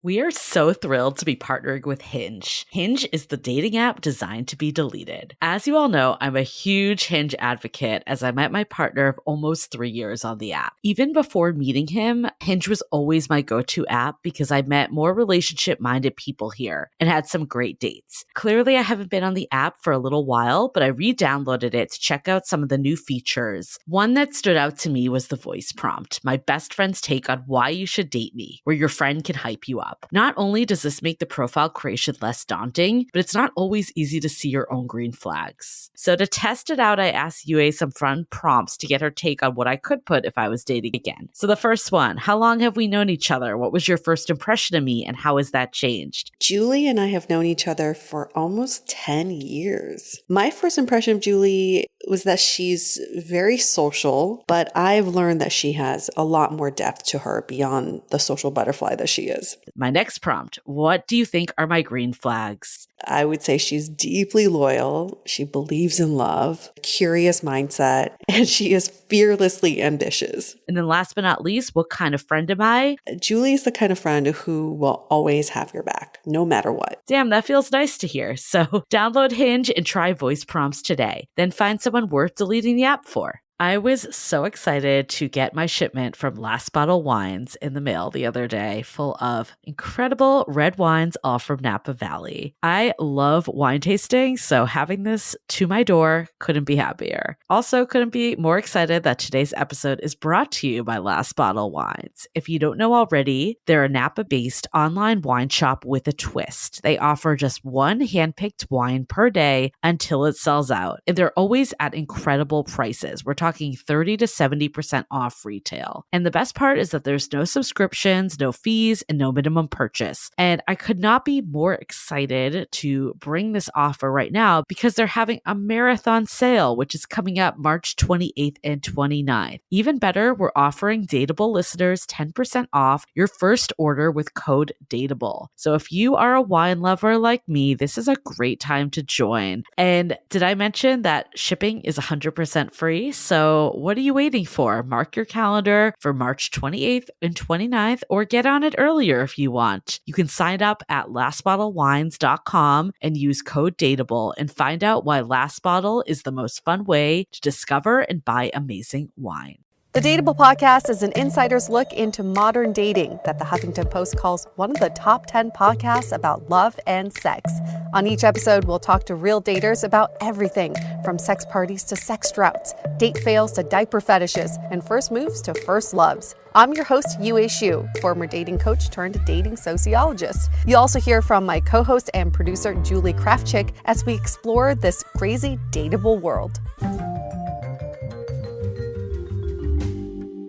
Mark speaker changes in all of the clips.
Speaker 1: We are so thrilled to be partnering with Hinge. Hinge is the dating app designed to be deleted. As you all know, I'm a huge Hinge advocate as I met my partner of almost 3 years on the app. Even before meeting him, Hinge was always my go-to app because I met more relationship-minded people here and had some great dates. Clearly, I haven't been on the app for a little while, but I re-downloaded it to check out some of the new features. One that stood out to me was the voice prompt, my best friend's take on why you should date me, where your friend can hype you up. Not only does this make the profile creation less daunting, but it's not always easy to see your own green flags. So to test it out, I asked Yue some fun prompts to get her take on what I could put if I was dating again. So the first one, how long have we known each other? What was your first impression of me and how has that changed?
Speaker 2: Julie and I have known each other for almost 10 years. My first impression of Julie was that she's very social, but I've learned that she has a lot more depth to her beyond the social butterfly that she is.
Speaker 1: My next prompt, what do you think are my green flags?
Speaker 2: I would say she's deeply loyal. She believes in love, curious mindset, and she is fearlessly ambitious.
Speaker 1: And then last but not least, what kind of friend am I?
Speaker 2: Julie is the kind of friend who will always have your back, no matter what.
Speaker 1: Damn, that feels nice to hear. So download Hinge and try voice prompts today. Then find someone worth deleting the app for. I was so excited to get my shipment from Last Bottle Wines in the mail the other day, full of incredible red wines, all from Napa Valley. I love wine tasting, so having this to my door couldn't be happier. Also, couldn't be more excited that today's episode is brought to you by Last Bottle Wines. If you don't know already, they're a Napa-based online wine shop with a twist. They offer just one handpicked wine per day until it sells out, and they're always at incredible prices. We're talking 30 to 70% off retail. And the best part is that there's no subscriptions, no fees, and no minimum purchase. And I could not be more excited to bring this offer right now because they're having a marathon sale, which is coming up March 28th and 29th. Even better, we're offering Dateable listeners 10% off your first order with code DATEABLE. So if you are a wine lover like me, this is a great time to join. And did I mention that shipping is 100% free? So what are you waiting for? Mark your calendar for March 28th and 29th or get on it earlier if you want. You can sign up at lastbottlewines.com and use code DATEABLE and find out why Last Bottle is the most fun way to discover and buy amazing wine.
Speaker 3: The Dateable podcast is an insider's look into modern dating that the Huffington Post calls one of the top 10 podcasts about love and sex. On each episode, we'll talk to real daters about everything from sex parties to sex droughts, date fails to diaper fetishes, and first moves to first loves. I'm your host, Yue Xu, former dating coach turned dating sociologist. You'll also hear from my co-host and producer, Julie Krafchick, as we explore this crazy dateable world.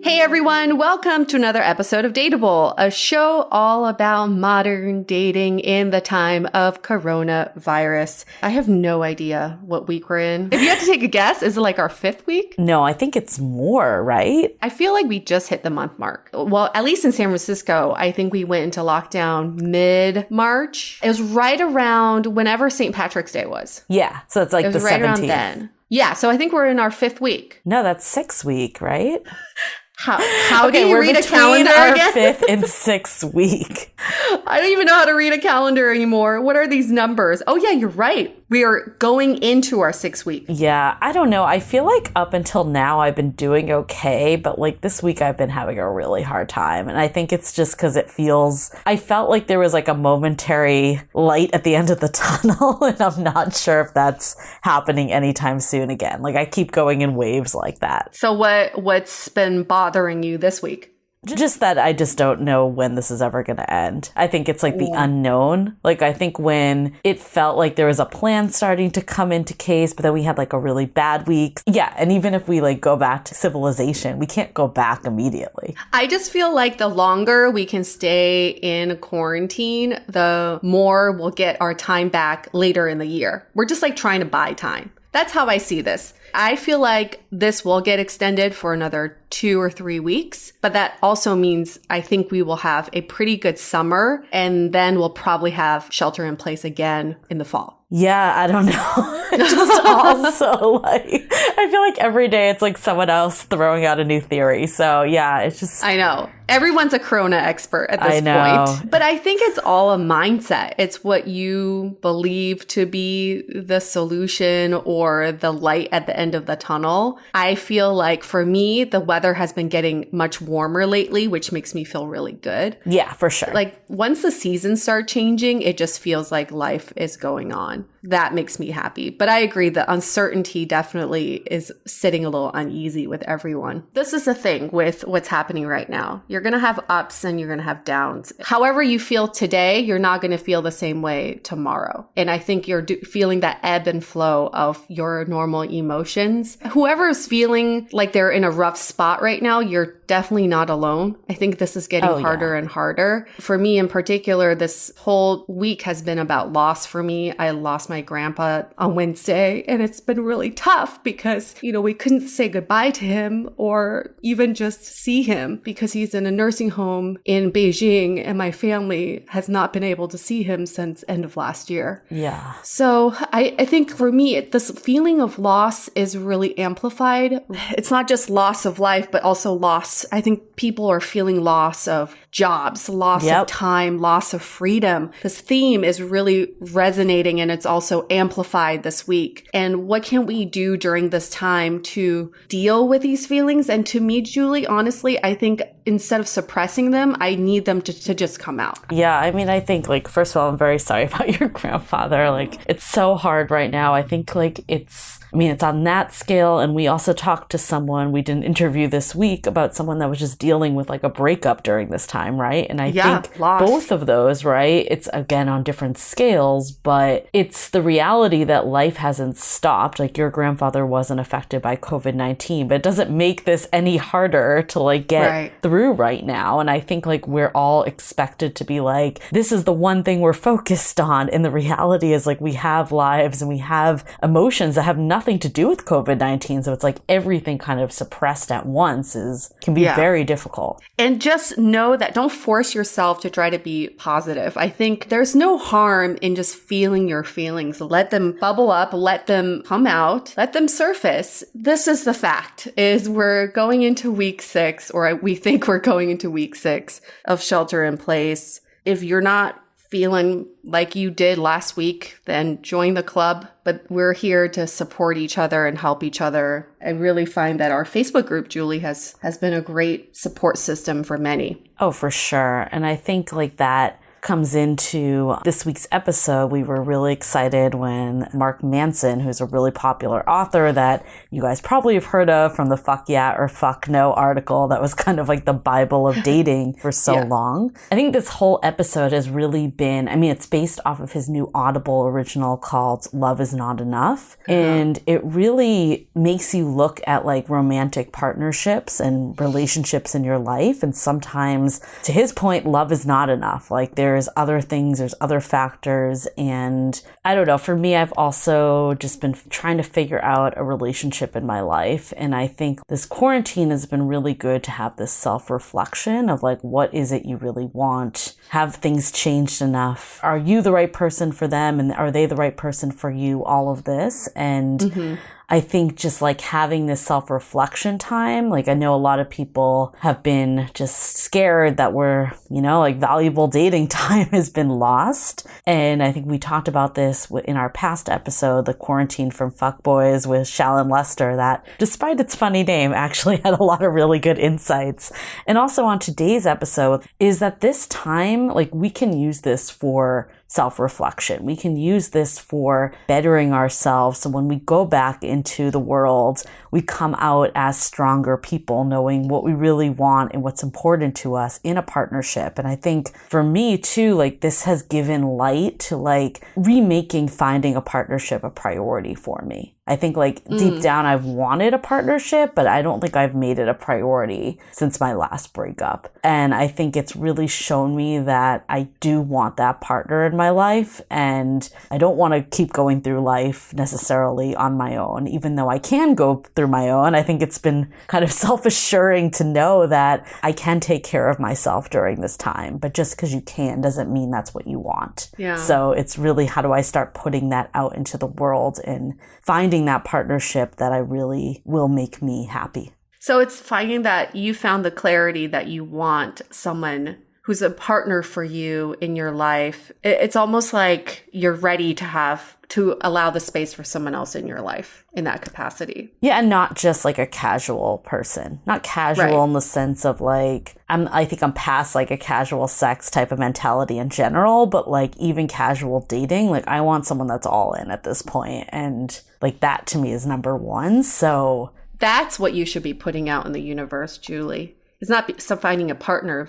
Speaker 3: Hey everyone, welcome to another episode of Dateable, a show all about modern dating in the time of coronavirus. I have no idea what week we're in. If you had to take a guess, is it like our 5th week?
Speaker 1: No, I think it's more, right?
Speaker 3: I feel like we just hit the month mark. Well, at least in San Francisco, I think we went into lockdown mid-March. It was right around whenever St. Patrick's Day was.
Speaker 1: Yeah, so it's like
Speaker 3: it was
Speaker 1: the
Speaker 3: right
Speaker 1: 17th.
Speaker 3: Around then. Yeah, so I think we're in our 5th week.
Speaker 1: No, that's 6th week, right?
Speaker 3: How do you read a calendar again?
Speaker 1: 5th and 6th week.
Speaker 3: I don't even know how to read a calendar anymore. What are these numbers? Oh yeah, you're right. We are going into our 6th week.
Speaker 1: Yeah, I don't know. I feel like up until now I've been doing okay, but like this week I've been having a really hard time. And I think it's just because I felt like there was like a momentary light at the end of the tunnel, and I'm not sure if that's happening anytime soon again. Like I keep going in waves like that.
Speaker 3: So what's been bothering you this week?
Speaker 1: Just that I just don't know when this is ever going to end. I think it's like the unknown. Like I think when it felt like there was a plan starting to come into case, but then we had like a really bad week. Yeah. And even if we like go back to civilization, we can't go back immediately.
Speaker 3: I just feel like the longer we can stay in quarantine, the more we'll get our time back later in the year. We're just like trying to buy time. That's how I see this. I feel like this will get extended for another 2 or 3 weeks, but that also means I think we will have a pretty good summer, and then we'll probably have shelter in place again in the fall.
Speaker 1: Yeah, I don't know. just also like, I feel like every day it's like someone else throwing out a new theory. So yeah, it's just.
Speaker 3: I know. Everyone's a Corona expert at this point. But I think it's all a mindset. It's what you believe to be the solution or the light at the end of the tunnel. I feel like for me, the weather has been getting much warmer lately, which makes me feel really good.
Speaker 1: Yeah, for sure.
Speaker 3: Like once the seasons start changing, it just feels like life is going on. That makes me happy. But I agree that uncertainty definitely is sitting a little uneasy with everyone. This is the thing with what's happening right now. You're going to have ups and you're going to have downs. However you feel today, you're not going to feel the same way tomorrow. And I think you're feeling that ebb and flow of your normal emotions. Whoever's feeling like they're in a rough spot right now, you're definitely not alone. I think this is getting harder and harder. For me in particular, this whole week has been about loss for me. I lost my grandpa on Wednesday, and it's been really tough because, we couldn't say goodbye to him or even just see him because he's in a nursing home in Beijing, and my family has not been able to see him since end of last year.
Speaker 1: Yeah.
Speaker 3: So I think for me, this feeling of loss is really amplified. It's not just loss of life, but also loss. I think people are feeling loss of jobs, loss of time, loss of freedom. This theme is really resonating, and it's also amplified this week. And what can we do during this time to deal with these feelings? And to me, Julie, honestly, I think instead of suppressing them, I need them to just come out.
Speaker 1: Yeah, I mean, I think, first of all, I'm very sorry about your grandfather. It's so hard right now. I think, it's on that scale. And we also talked to someone, we did an interview this week about someone that was just dealing with, a breakup during this time, right? And I think both of those, right? It's, again, on different scales, but it's the reality that life hasn't stopped. Your grandfather wasn't affected by COVID-19, but it doesn't make this any harder to, get through right now. And I think we're all expected to be this is the one thing we're focused on. And the reality is we have lives and we have emotions that have nothing to do with COVID-19. So it's everything kind of suppressed at once can be very difficult.
Speaker 3: And just know that don't force yourself to try to be positive. I think there's no harm in just feeling your feelings. Let them bubble up, let them come out, let them surface. This is the fact, is we're going into week 6, or we think we're going into week 6 of shelter in place. If you're not feeling like you did last week, then join the club. But we're here to support each other and help each other. I really find that our Facebook group, Julie, has been a great support system for many.
Speaker 1: Oh, for sure. And I think that comes into this week's episode. We were really excited when Mark Manson, who's a really popular author that you guys probably have heard of from the Fuck Yeah or Fuck No article that was kind of the Bible of dating for so long. I think this whole episode has really been, it's based off of his new Audible original called Love Is Not Enough. And it really makes you look at romantic partnerships and relationships in your life. And sometimes, to his point, love is not enough. There's other things, there's other factors. And I don't know, for me, I've also just been trying to figure out a relationship in my life. And I think this quarantine has been really good to have this self-reflection of what is it you really want? Have things changed enough? Are you the right person for them? And are they the right person for you? All of this. And I think just having this self-reflection time, I know a lot of people have been just scared that we're, valuable dating time has been lost. And I think we talked about this in our past episode, the quarantine from fuckboys with Shallon Lester, that despite its funny name actually had a lot of really good insights. And also on today's episode is that this time, we can use this for self-reflection. We can use this for bettering ourselves. So when we go back into the world, we come out as stronger people, knowing what we really want and what's important to us in a partnership. And I think for me too, this has given light to remaking finding a partnership a priority for me. I think like deep down I've wanted a partnership, but I don't think I've made it a priority since my last breakup. And I think it's really shown me that I do want that partner in my life, and I don't want to keep going through life necessarily on my own, even though I can go through my own. I think it's been kind of self-assuring to know that I can take care of myself during this time, but just because you can doesn't mean that's what you want.
Speaker 2: Yeah.
Speaker 1: So it's really, how do I start putting that out into the world and finding that partnership that I really will make me happy.
Speaker 3: So it's finding that you found the clarity that you want someone who's a partner for you in your life. It's almost like you're ready to allow the space for someone else in your life in that capacity.
Speaker 1: Yeah, and not just like a casual person. Not casual in the sense of like, I think I'm past like a casual sex type of mentality in general, but like even casual dating, like I want someone that's all in at this point. And like that to me is number one. So
Speaker 3: that's what you should be putting out in the universe, Julie. It's not finding a partner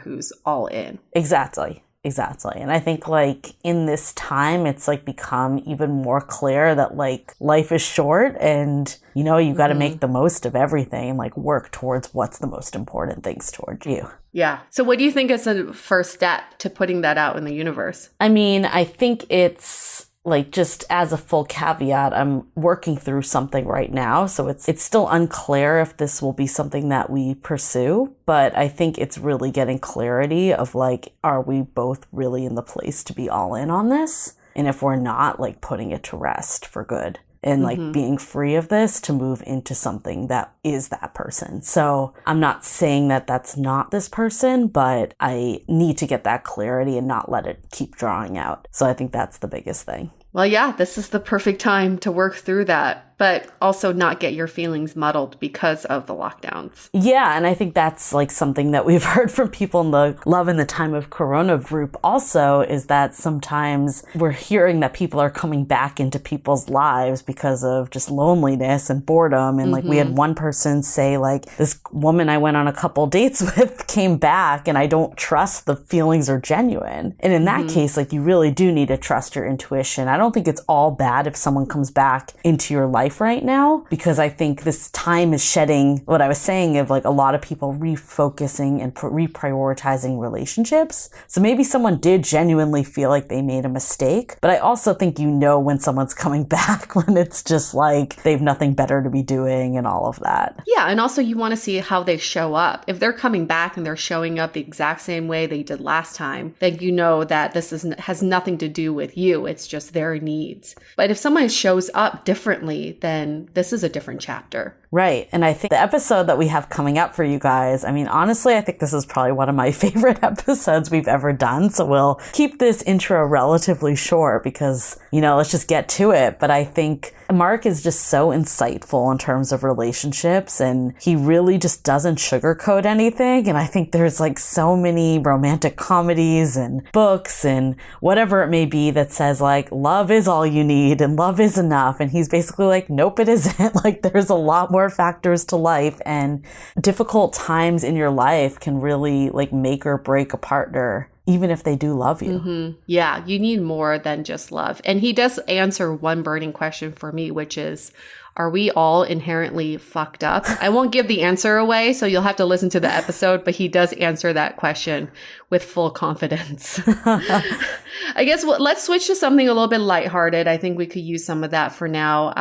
Speaker 3: who's all in.
Speaker 1: Exactly. And I think like in this time, it's like become even more clear that like life is short and, you know, you got to make the most of everything and like work towards what's the most important things towards you.
Speaker 3: Yeah. So what do you think is the first step to putting that out in the universe?
Speaker 1: I mean, I think it's like, just as a full caveat, I'm working through something right now. So it's still unclear if this will be something that we pursue, but I think it's really getting clarity of like, are we both really in the place to be all in on this? And if we're not, like putting it to rest for good and like being free of this to move into something that is that person. So I'm not saying that that's not this person, but I need to get that clarity and not let it keep drawing out. So I think that's the biggest thing.
Speaker 3: Well, yeah, this is the perfect time to work through that, but also not get your feelings muddled because of the lockdowns.
Speaker 1: Yeah, and I think that's like something that we've heard from people in the Love in the Time of Corona group also, is that sometimes we're hearing that people are coming back into people's lives because of just loneliness and boredom. And like we had one person say like, this woman I went on a couple dates with came back and I don't trust the feelings are genuine. And in that case, like you really do need to trust your intuition. I don't think it's all bad if someone comes back into your life right now, because I think this time is shedding what I was saying of like a lot of people refocusing and reprioritizing relationships. So maybe someone did genuinely feel like they made a mistake, but I also think you know when someone's coming back when it's just like they've nothing better to be doing and all of that.
Speaker 3: Yeah, and also you want to see how they show up. If they're coming back and they're showing up the exact same way they did last time, then you know that this has nothing to do with you. It's just their needs. But if someone shows up differently, then this is a different chapter.
Speaker 1: Right. And I think the episode that we have coming up for you guys, I mean, honestly, I think this is probably one of my favorite episodes we've ever done. So we'll keep this intro relatively short because, you know, let's just get to it. But I think Mark is just so insightful in terms of relationships, and he really just doesn't sugarcoat anything. And I think there's like so many romantic comedies and books and whatever it may be that says like love is all you need and love is enough. And he's basically like, nope, it isn't. Like there's a lot more factors to life, and difficult times in your life can really like make or break a partner, even if they do love you.
Speaker 3: Yeah, you need more than just love. And he does answer one burning question for me, which is, are we all inherently fucked up? I won't give the answer away, so you'll have to listen to the episode, but he does answer that question with full confidence. I guess let's switch to something a little bit lighthearted. I think we could use some of that for now.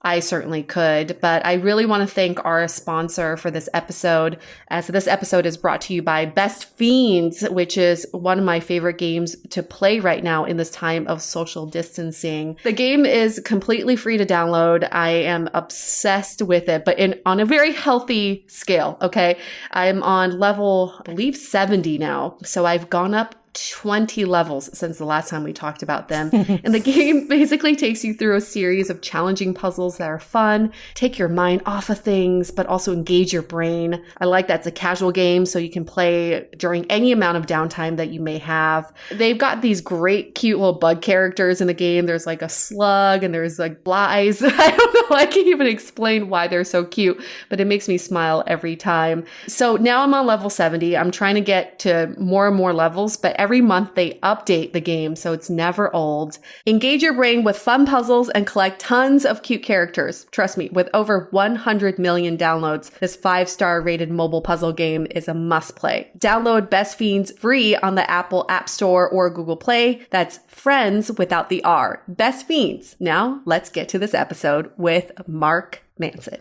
Speaker 3: I certainly could, but I really want to thank our sponsor for this episode, as this episode is brought to you by Best Fiends, which is one of my favorite games to play right now in this time of social distancing. The game is completely free to download. I am obsessed with it, but on a very healthy scale, okay? I'm on level, I believe, 70 now, so I've gone up 20 levels since the last time we talked about them. And the game basically takes you through a series of challenging puzzles that are fun, take your mind off of things, but also engage your brain. I like that it's a casual game, so you can play during any amount of downtime that you may have. They've got these great, cute little bug characters in the game. There's like a slug and there's like flies. I don't know. I can't even explain why they're so cute, but it makes me smile every time. So now I'm on level 70. I'm trying to get to more and more levels, but every month they update the game so it's never old. Engage your brain with fun puzzles and collect tons of cute characters. Trust me, with over 100 million downloads, this 5-star rated mobile puzzle game is a must play. Download Best Fiends free on the Apple App Store or Google Play. That's friends without the R. Best Fiends. Now let's get to this episode with Mark Manson.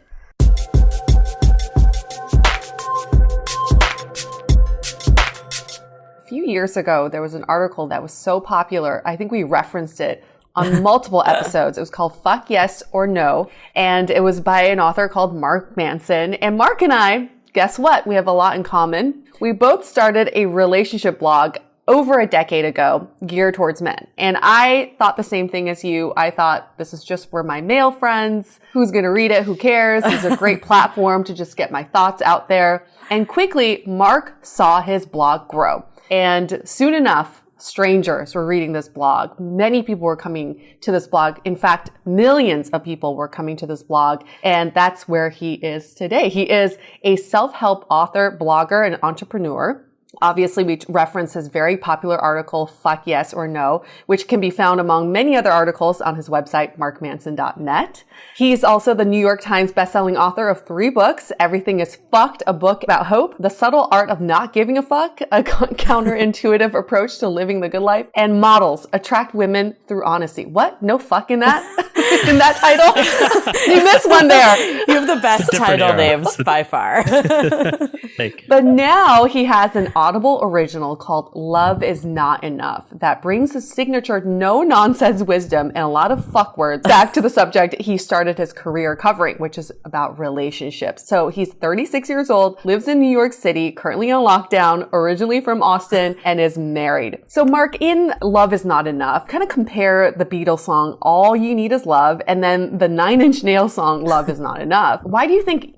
Speaker 3: A few years ago, there was an article that was so popular. I think we referenced it on multiple episodes. It was called Fuck Yes or No. And it was by an author called Mark Manson. And Mark and I, guess what? We have a lot in common. We both started a relationship blog over a decade ago geared towards men. And I thought the same thing as you. I thought this is just for my male friends. Who's going to read it? Who cares? It's a great platform to just get my thoughts out there. And quickly, Mark saw his blog grow. And soon enough, strangers were reading this blog. Many people were coming to this blog. In fact, millions of people were coming to this blog. And that's where he is today. He is a self-help author, blogger, and entrepreneur. Obviously, we reference his very popular article, Fuck Yes or No, which can be found among many other articles on his website, markmanson.net. He's also the New York Times bestselling author of 3 books, Everything is Fucked, a book about hope, The Subtle Art of Not Giving a Fuck, a counterintuitive approach to living the good life, and Models, Attract Women Through Honesty. What? No fuck in that? In that title? You missed one there.
Speaker 1: You have the best title names by far.
Speaker 3: But now he has an Audible original called Love Is Not Enough that brings his signature no-nonsense wisdom and a lot of fuck words back to the subject he started his career covering, which is about relationships. So he's 36 years old, lives in New York City, currently on lockdown, originally from Austin, and is married. So Mark, in Love Is Not Enough, kind of compare the Beatles song All You Need Is Love and then the 9 Inch Nails song Love Is Not Enough. Why do you think,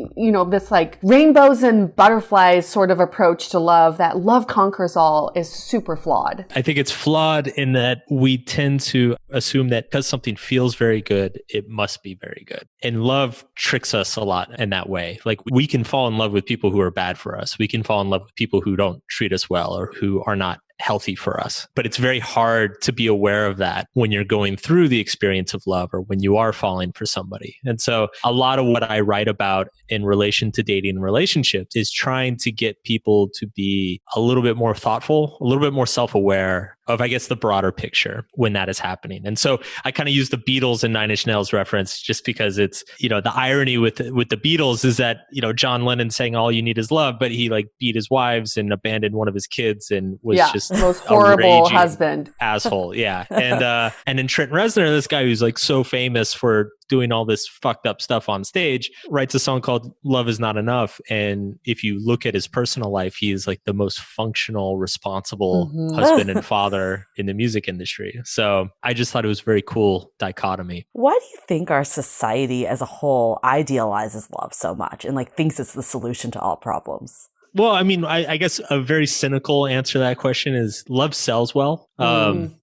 Speaker 3: this like rainbows and butterflies sort of approach to love, that love conquers all, is super flawed?
Speaker 4: I think it's flawed in that we tend to assume that because something feels very good, it must be very good. And love tricks us a lot in that way. Like, we can fall in love with people who are bad for us. We can fall in love with people who don't treat us well or who are not healthy for us. But it's very hard to be aware of that when you're going through the experience of love or when you are falling for somebody. And so a lot of what I write about in relation to dating and relationships is trying to get people to be a little bit more thoughtful, a little bit more self-aware of, I guess, the broader picture when that is happening. And so I kind of use the Beatles and 9 Inch Nails reference just because it's, the irony with the Beatles is that, John Lennon saying all you need is love, but he like beat his wives and abandoned one of his kids and was just
Speaker 3: the most horrible husband.
Speaker 4: Asshole. Yeah. And then Trent Reznor, this guy who's like so famous for doing all this fucked up stuff on stage, writes a song called Love Is Not Enough. And if you look at his personal life, he is like the most functional, responsible husband and father in the music industry. So I just thought it was a very cool dichotomy.
Speaker 1: Why do you think our society as a whole idealizes love so much and like thinks it's the solution to all problems?
Speaker 4: Well, I mean, I guess a very cynical answer to that question is love sells well.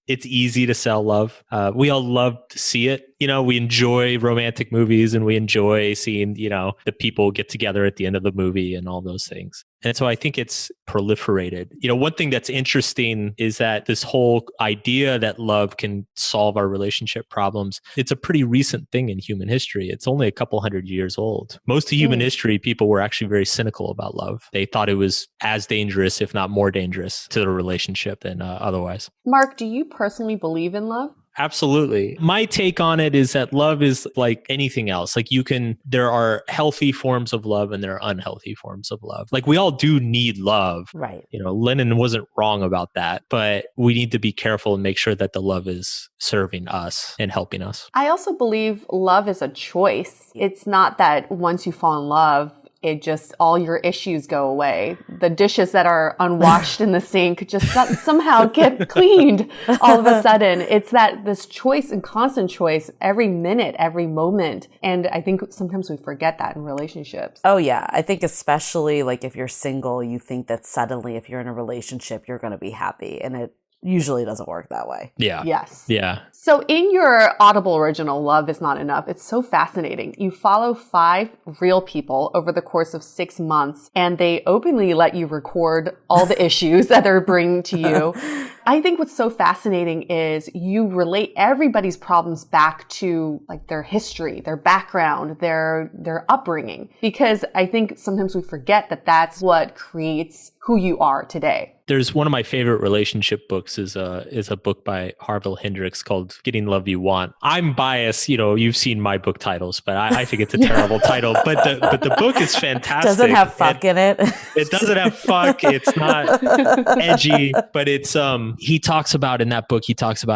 Speaker 4: It's easy to sell love. We all love to see it. We enjoy romantic movies and we enjoy seeing, the people get together at the end of the movie and all those things. And so I think it's proliferated. One thing that's interesting is that this whole idea that love can solve our relationship problems, it's a pretty recent thing in human history. It's only a couple hundred years old. Most of human history, people were actually very cynical about love. They thought it was as dangerous, if not more dangerous to the relationship than otherwise.
Speaker 3: Mark, do you personally believe in love?
Speaker 4: Absolutely. My take on it is that love is like anything else. Like there are healthy forms of love and there are unhealthy forms of love. Like we all do need love.
Speaker 1: Right.
Speaker 4: Lennon wasn't wrong about that, but we need to be careful and make sure that the love is serving us and helping us.
Speaker 3: I also believe love is a choice. It's not that once you fall in love, all your issues go away. The dishes that are unwashed in the sink just somehow get cleaned all of a sudden. It's this choice and constant choice every minute, every moment. And I think sometimes we forget that in relationships.
Speaker 1: Oh yeah. I think especially like if you're single, you think that suddenly if you're in a relationship, you're going to be happy. And it usually doesn't work that way.
Speaker 4: Yeah.
Speaker 3: Yes.
Speaker 4: Yeah.
Speaker 3: So in your Audible original, Love Is Not Enough, it's so fascinating. You follow 5 real people over the course of 6 months, and they openly let you record all the issues that they're bringing to you. I think what's so fascinating is you relate everybody's problems back to like their history, their background, their upbringing, because I think sometimes we forget that that's what creates who you are today.
Speaker 4: There's one of my favorite relationship books is a book by Harville Hendricks called Getting Love You Want. I'm biased, you've seen my book titles, but I think it's a terrible title. But the book is fantastic.
Speaker 1: Doesn't have fuck in it.
Speaker 4: It doesn't have fuck. It's not edgy, but it's he talks about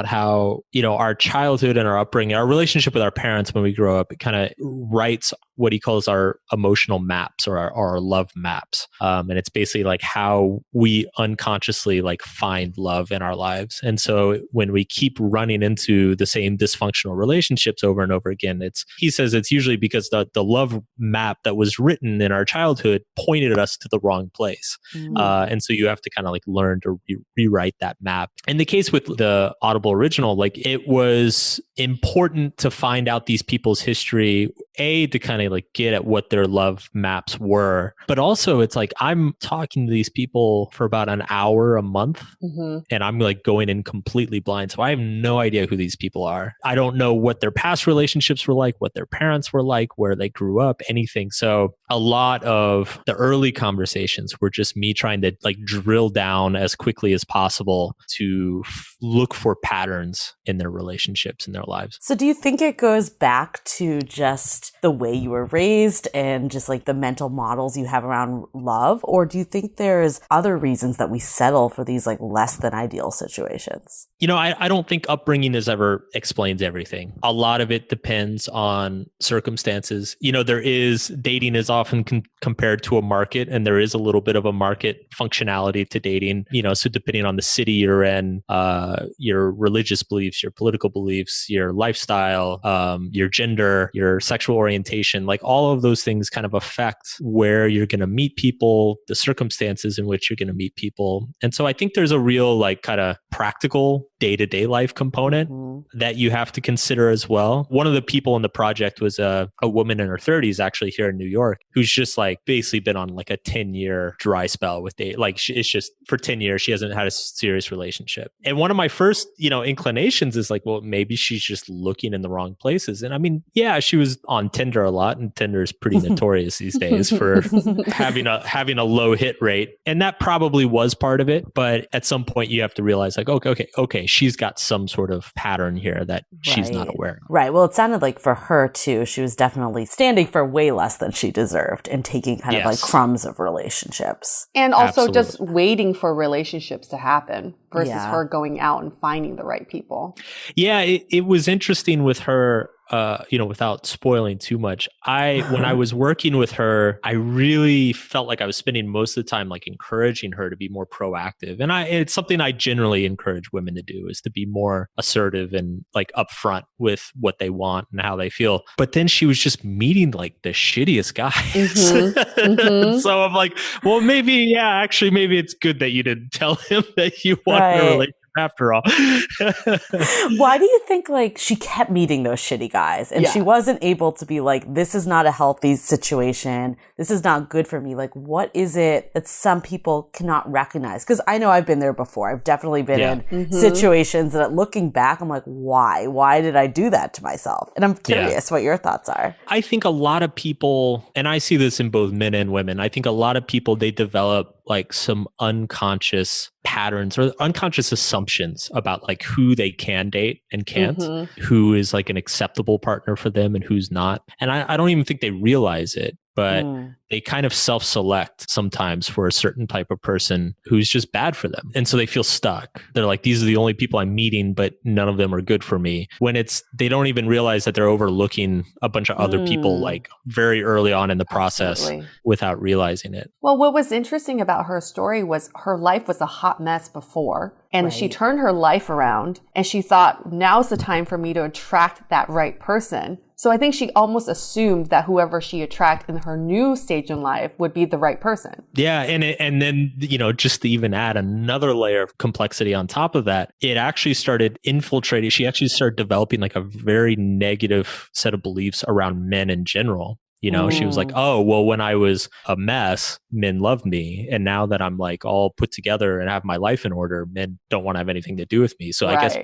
Speaker 4: how, our childhood and our upbringing, our relationship with our parents when we grow up, it kind of writes what he calls our emotional maps or our love maps. And it's basically like how we unconsciously like find love in our lives. And so when we keep running into the same dysfunctional relationships over and over again, he says it's usually because the love map that was written in our childhood pointed us to the wrong place. And so you have to kind of like learn to rewrite that map. In the case with the Audible original, like it was important to find out these people's history, to kind of like get at what their love maps were. But also it's like I'm talking to these people for about an hour a month and I'm like going in completely blind. So I have no idea who these people are. I don't know what their past relationships were like, what their parents were like, where they grew up, anything. So a lot of the early conversations were just me trying to like drill down as quickly as possible to look for patterns in their relationships in their lives.
Speaker 1: So do you think it goes back to just the way you were raised and just like the mental models you have around love? Or do you think there's other reasons that we settle for these like less than ideal situations?
Speaker 4: I don't think upbringing ever explains everything. A lot of it depends on circumstances. Dating is often compared to a market, and there is a little bit of a market functionality to dating. So depending on the city you're in, your religious beliefs, your political beliefs, your lifestyle, your gender, your sexual orientation, like all of those things kind of affect where you're going to meet people, the circumstances in which you're going to meet people. And so I think there's a real like kind of practical day-to-day life component that you have to consider as well. One of the people in the project was a woman in her 30s, actually here in New York, who's just like basically been on like a 10-year dry spell with date. Like it's just for 10 years, she hasn't had a serious relationship. And one of my first, inclinations is like, well, maybe she's just looking in the wrong places. And I mean, yeah, she was on Tinder a lot, and Tinder is pretty notorious these days for having a low hit rate. And that probably was part of it. But at some point you have to realize like, okay, she's got some sort of pattern here that she's not aware of.
Speaker 1: Right. Well, it sounded like for her too, she was definitely standing for way less than she deserved and taking kind of like crumbs of relationships.
Speaker 3: And also just waiting for relationships to happen versus her going out and finding the right people.
Speaker 4: Yeah, it was interesting with her. Without spoiling too much, when I was working with her, I really felt like I was spending most of the time like encouraging her to be more proactive. And it's something I generally encourage women to do, is to be more assertive and like upfront with what they want and how they feel. But then she was just meeting like the shittiest guys. So I'm like, well, maybe it's good that you didn't tell him that you wanted a relationship after all.
Speaker 1: Why do you think like she kept meeting those shitty guys and she wasn't able to be like, this is not a healthy situation, this is not good for me? Like, what is it that some people cannot recognize? Because I know I've been there before. I've definitely been in situations that looking back, I'm like, why did I do that to myself? And I'm curious what your thoughts are.
Speaker 4: I think a lot of people, and I see this in both men and women, I think a lot of people, they develop like some unconscious patterns or unconscious assumptions about like who they can date and can't, who is like an acceptable partner for them and who's not. And I don't even think they realize it, but they kind of self-select sometimes for a certain type of person who's just bad for them. And so they feel stuck. They're like, these are the only people I'm meeting, but none of them are good for me. When they don't even realize that they're overlooking a bunch of other people like very early on in the process without realizing it.
Speaker 3: Well, what was interesting about her story was her life was a hot mess before. And she turned her life around and she thought, now's the time for me to attract that right person. So I think she almost assumed that whoever she attracted in her new stage in life would be the right person.
Speaker 4: Yeah. And then, just to even add another layer of complexity on top of that, it actually started infiltrating. She actually started developing like a very negative set of beliefs around men in general. She was like, oh, well, when I was a mess, men loved me. And now that I'm like all put together and have my life in order, men don't want to have anything to do with me. So I guess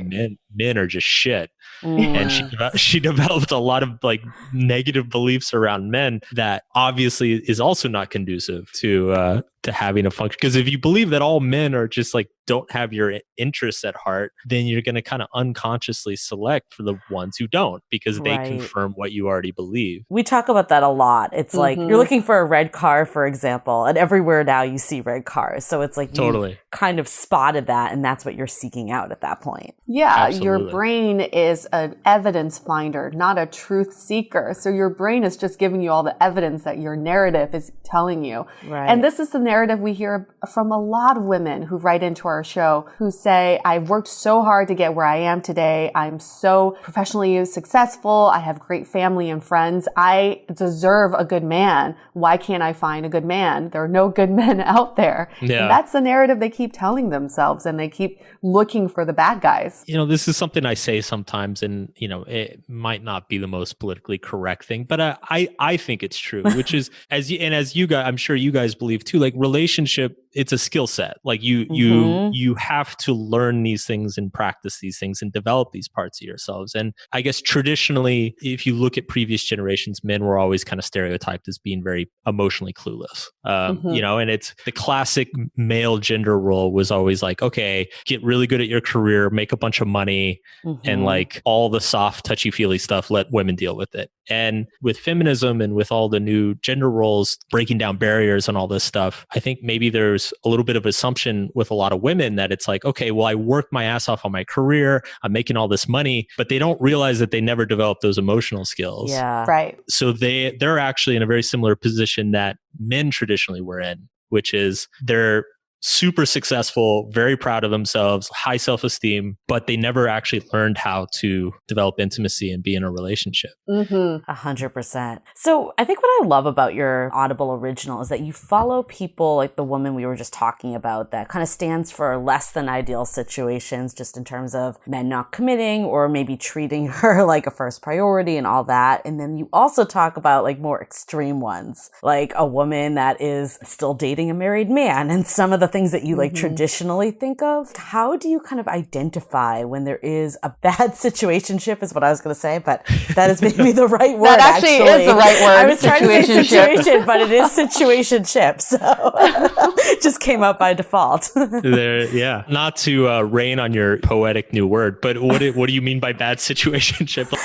Speaker 4: men are just shit. And she developed a lot of like negative beliefs around men that obviously is also not conducive to having a function. Because if you believe that all men are just like don't have your interests at heart, then you're going to kind of unconsciously select for the ones who don't, because they confirm what you already believe.
Speaker 1: We talk about that a lot. It's like you're looking for a red car, for example, and everywhere now you see red cars. So it's like you kind of spotted that, and that's what you're seeking out at that point.
Speaker 3: Yeah, absolutely. Your brain is an evidence finder, not a truth seeker. So your brain is just giving you all the evidence that your narrative is telling you. Right. And this is the narrative we hear from a lot of women who write into our show who say, I've worked so hard to get where I am today. I'm so professionally successful. I have great family and friends. I deserve a good man. Why can't I find a good man? There are no good men out there. Yeah. And that's the narrative they keep telling themselves, and they keep looking for the bad guys.
Speaker 4: This is something I say sometimes, and it might not be the most politically correct thing, but I think it's true, which is as you guys, I'm sure you guys believe too, like relationship, it's a skill set. Like you have to learn these things and practice these things and develop these parts of yourselves. And I guess traditionally, if you look at previous generations, men were always kind of stereotyped as being very emotionally clueless. And it's the classic male gender role was always like, okay, get really good at your career, make a bunch of money, and like all the soft, touchy-feely stuff, let women deal with it. And with feminism and with all the new gender roles, breaking down barriers and all this stuff, I think maybe there's a little bit of assumption with a lot of women that it's like, okay, well, I worked my ass off on my career, I'm making all this money, but they don't realize that they never developed those emotional skills.
Speaker 1: Yeah.
Speaker 3: Right.
Speaker 4: So they're actually in a very similar position that men traditionally were in, which is they're super successful, very proud of themselves, high self-esteem, but they never actually learned how to develop intimacy and be in a relationship.
Speaker 1: 100%. So I think what I love about your Audible original is that you follow people like the woman we were just talking about that kind of stands for less than ideal situations, just in terms of men not committing or maybe treating her like a first priority and all that. And then you also talk about like more extreme ones, like a woman that is still dating a married man and some of the things that you like traditionally think of. How do you kind of identify when there is a bad situationship is what I was going to say, but that is maybe the right word.
Speaker 3: That actually is the right word.
Speaker 1: I was trying to say situation, but it is situationship. So it just came up by default.
Speaker 4: Yeah. Not to rain on your poetic new word, but what do you mean by bad situationship?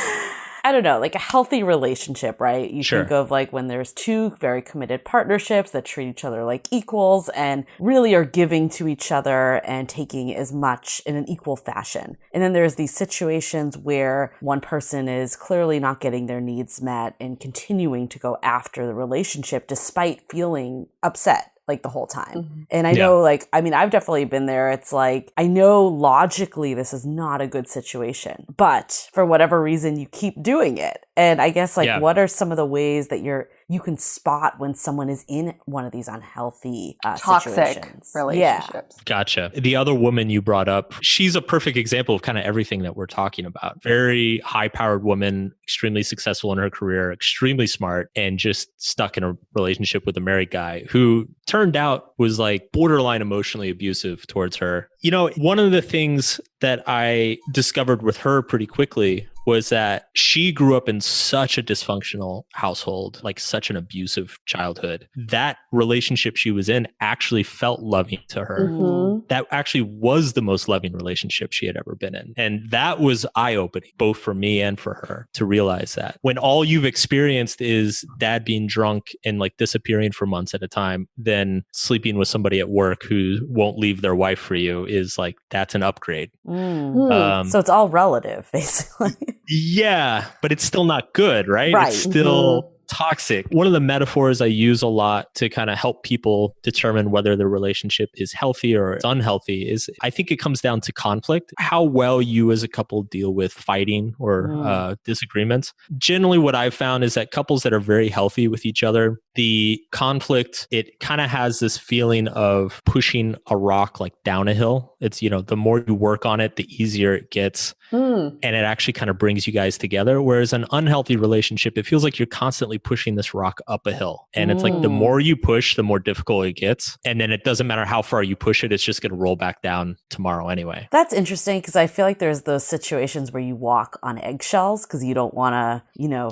Speaker 1: I don't know, like a healthy relationship, right? You
Speaker 4: Sure.
Speaker 1: think of like when there's two very committed partnerships that treat each other like equals and really are giving to each other and taking as much in an equal fashion. And then there's these situations where one person is clearly not getting their needs met and continuing to go after the relationship despite feeling upset like the whole time. And I know I've definitely been there. It's like, I know logically this is not a good situation, but for whatever reason you keep doing it. And I guess what are some of the ways that you can spot when someone is in one of these unhealthy
Speaker 3: toxic
Speaker 1: situations.
Speaker 3: relationships.
Speaker 1: Yeah.
Speaker 4: Gotcha. The other woman you brought up, she's a perfect example of kind of everything that we're talking about. Very high-powered woman, extremely successful in her career, extremely smart, and just stuck in a relationship with a married guy who turned out was like borderline emotionally abusive towards her. One of the things that I discovered with her pretty quickly was that she grew up in such a dysfunctional household, like such an abusive childhood. That relationship she was in actually felt loving to her. That actually was the most loving relationship she had ever been in. And that was eye-opening, both for me and for her, to realize that. When all you've experienced is dad being drunk and like disappearing for months at a time, then sleeping with somebody at work who won't leave their wife for you is like, that's an upgrade.
Speaker 1: So it's all relative, basically.
Speaker 4: Yeah, but it's still not good, right?
Speaker 1: Right.
Speaker 4: It's still toxic. One of the metaphors I use a lot to kind of help people determine whether the relationship is healthy or it's unhealthy is I think it comes down to conflict, how well you as a couple deal with fighting or disagreements. Generally, what I've found is that couples that are very healthy with each other, the conflict, it kind of has this feeling of pushing a rock like down a hill. It's, the more you work on it, the easier it gets. And it actually kind of brings you guys together. Whereas an unhealthy relationship, it feels like you're constantly pushing this rock up a hill. And it's like the more you push, the more difficult it gets. And then it doesn't matter how far you push it, it's just going to roll back down tomorrow anyway.
Speaker 1: That's interesting because I feel like there's those situations where you walk on eggshells because you don't want to,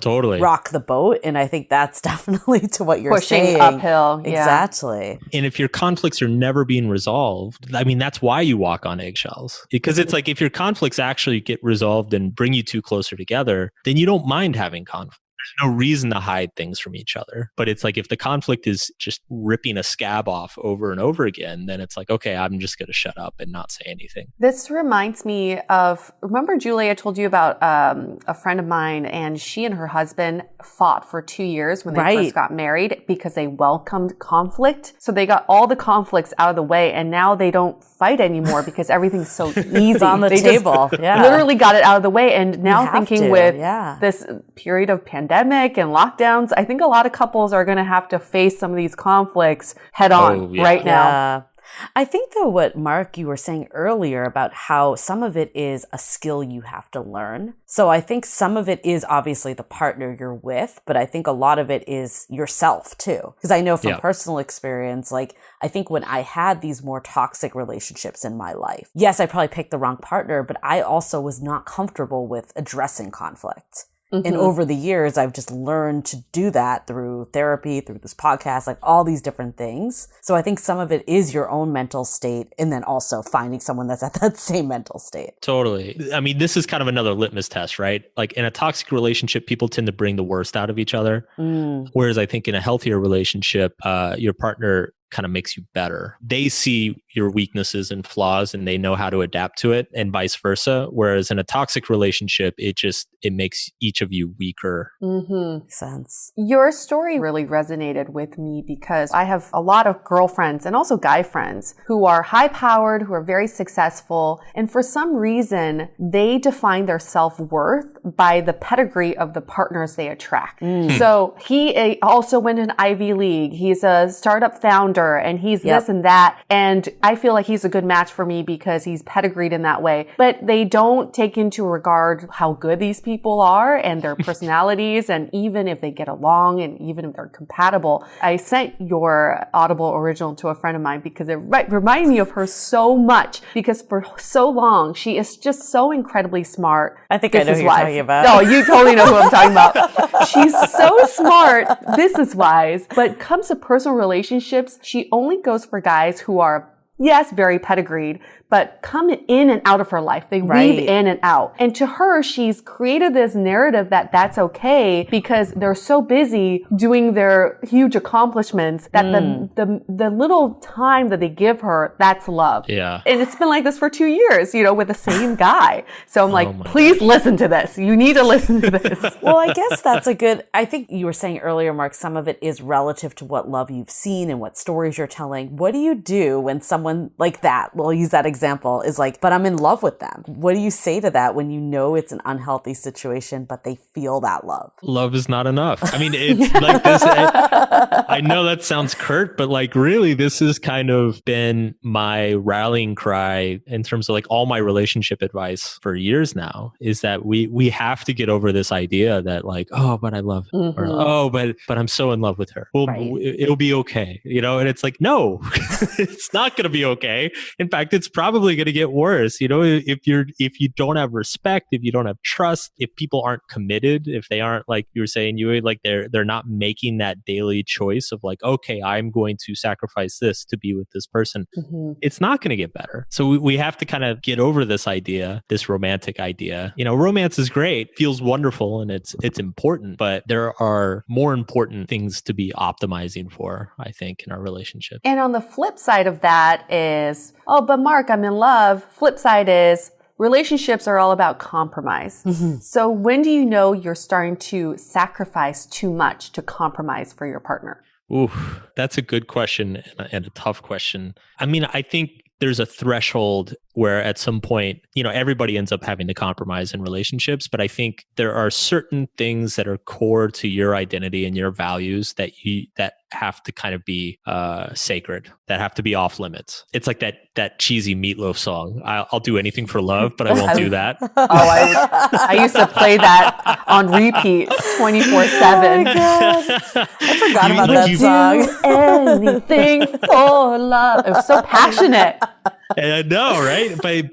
Speaker 4: totally
Speaker 1: rock the boat. And I think that's definitely to what you're
Speaker 3: Pushing
Speaker 1: saying.
Speaker 3: uphill. Yeah.
Speaker 1: Exactly.
Speaker 4: And if your conflicts are never being resolved, I mean, that's why you walk on eggshells. Because it's like if your conflicts actually get resolved and bring you two closer together, then you don't mind having conflict. There's no reason to hide things from each other. But it's like if the conflict is just ripping a scab off over and over again, then it's like, okay, I'm just going to shut up and not say anything.
Speaker 3: This reminds me of, remember, Julie, I told you about a friend of mine, and she and her husband fought for 2 years when they first got married because they welcomed conflict. So they got all the conflicts out of the way, and now they don't fight anymore because everything's so easy.
Speaker 1: It's on the table. Yeah.
Speaker 3: Literally got it out of the way. And now thinking with this period of pandemic and lockdowns, I think a lot of couples are going to have to face some of these conflicts head on right now.
Speaker 1: I think though what Mark, you were saying earlier about how some of it is a skill you have to learn. So I think some of it is obviously the partner you're with, but I think a lot of it is yourself too. Because I know from personal experience, like I think when I had these more toxic relationships in my life, yes, I probably picked the wrong partner, but I also was not comfortable with addressing conflict. And over the years, I've just learned to do that through therapy, through this podcast, like all these different things. So I think some of it is your own mental state and then also finding someone that's at that same mental state.
Speaker 4: Totally. I mean, this is kind of another litmus test, right? Like in a toxic relationship, people tend to bring the worst out of each other. Whereas I think in a healthier relationship, your partner kind of makes you better. They see your weaknesses and flaws and they know how to adapt to it and vice versa. Whereas in a toxic relationship, it makes each of you weaker.
Speaker 1: Makes sense.
Speaker 3: Your story really resonated with me because I have a lot of girlfriends and also guy friends who are high powered, who are very successful. And for some reason, they define their self-worth by the pedigree of the partners they attract. So he also went in Ivy League. He's a startup founder and he's this and that. And I feel like he's a good match for me because he's pedigreed in that way. But they don't take into regard how good these people are and their personalities and even if they get along and even if they're compatible. I sent your Audible original to a friend of mine because it reminded me of her so much because for so long, she is just so incredibly smart.
Speaker 1: I think I know who you're talking about.
Speaker 3: No, you totally know who I'm talking about. She's so smart business-wise, but comes to personal relationships, she only goes for guys who are, yes, very pedigreed, but come in and out of her life. They weave in and out. And to her, she's created this narrative that that's okay because they're so busy doing their huge accomplishments that the little time that they give her, that's love.
Speaker 4: Yeah.
Speaker 3: And it's been like this for 2 years, with the same guy. So I'm like, please listen to this. You need to listen to this.
Speaker 1: Well, I guess that's I think you were saying earlier, Mark, some of it is relative to what love you've seen and what stories you're telling. What do you do when someone like that, we'll use that example, is like, but I'm in love with them? What do you say to that when you know it's an unhealthy situation, but they feel that love?
Speaker 4: Love is not enough. I mean, it's like this. I know that sounds curt, but like really, this has kind of been my rallying cry in terms of like all my relationship advice for years now is that we have to get over this idea that like, oh, but I love her. Or, oh, but I'm so in love with her. Well, it'll be okay. And it's like, no, it's not going to be okay. In fact, it's probably going to get worse. If you don't have respect, if you don't have trust, if people aren't committed, if they aren't, like you were saying, like they're not making that daily choice of like, okay, I'm going to sacrifice this to be with this person. It's not going to get better. So we have to kind of get over this idea, this romantic idea. Romance is great, feels wonderful, and it's important, but there are more important things to be optimizing for, I think, in our relationship.
Speaker 3: And on the flip side of that is, oh, but Mark, I'm in love. Flip side is, relationships are all about compromise. So when do you know you're starting to sacrifice too much to compromise for your partner?
Speaker 4: Ooh, that's a good question and a tough question. I mean, I think there's a threshold where at some point, everybody ends up having to compromise in relationships. But I think there are certain things that are core to your identity and your values that have to kind of be sacred, that have to be off limits. It's like that cheesy Meatloaf song. I'll do anything for love, but I won't do that.
Speaker 3: I used to play that on repeat 24/7.
Speaker 5: I forgot about that song.
Speaker 3: Anything for love. It was so passionate.
Speaker 4: No, right? But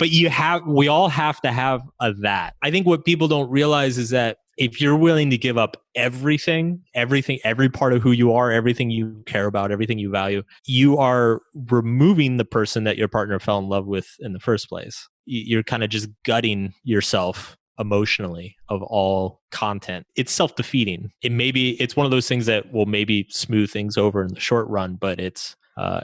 Speaker 4: we all have to have that. I think what people don't realize is that if you're willing to give up everything, every part of who you are, everything you care about, everything you value, you are removing the person that your partner fell in love with in the first place. You're kind of just gutting yourself emotionally of all content. It's self-defeating. It's one of those things that will maybe smooth things over in the short run, but it's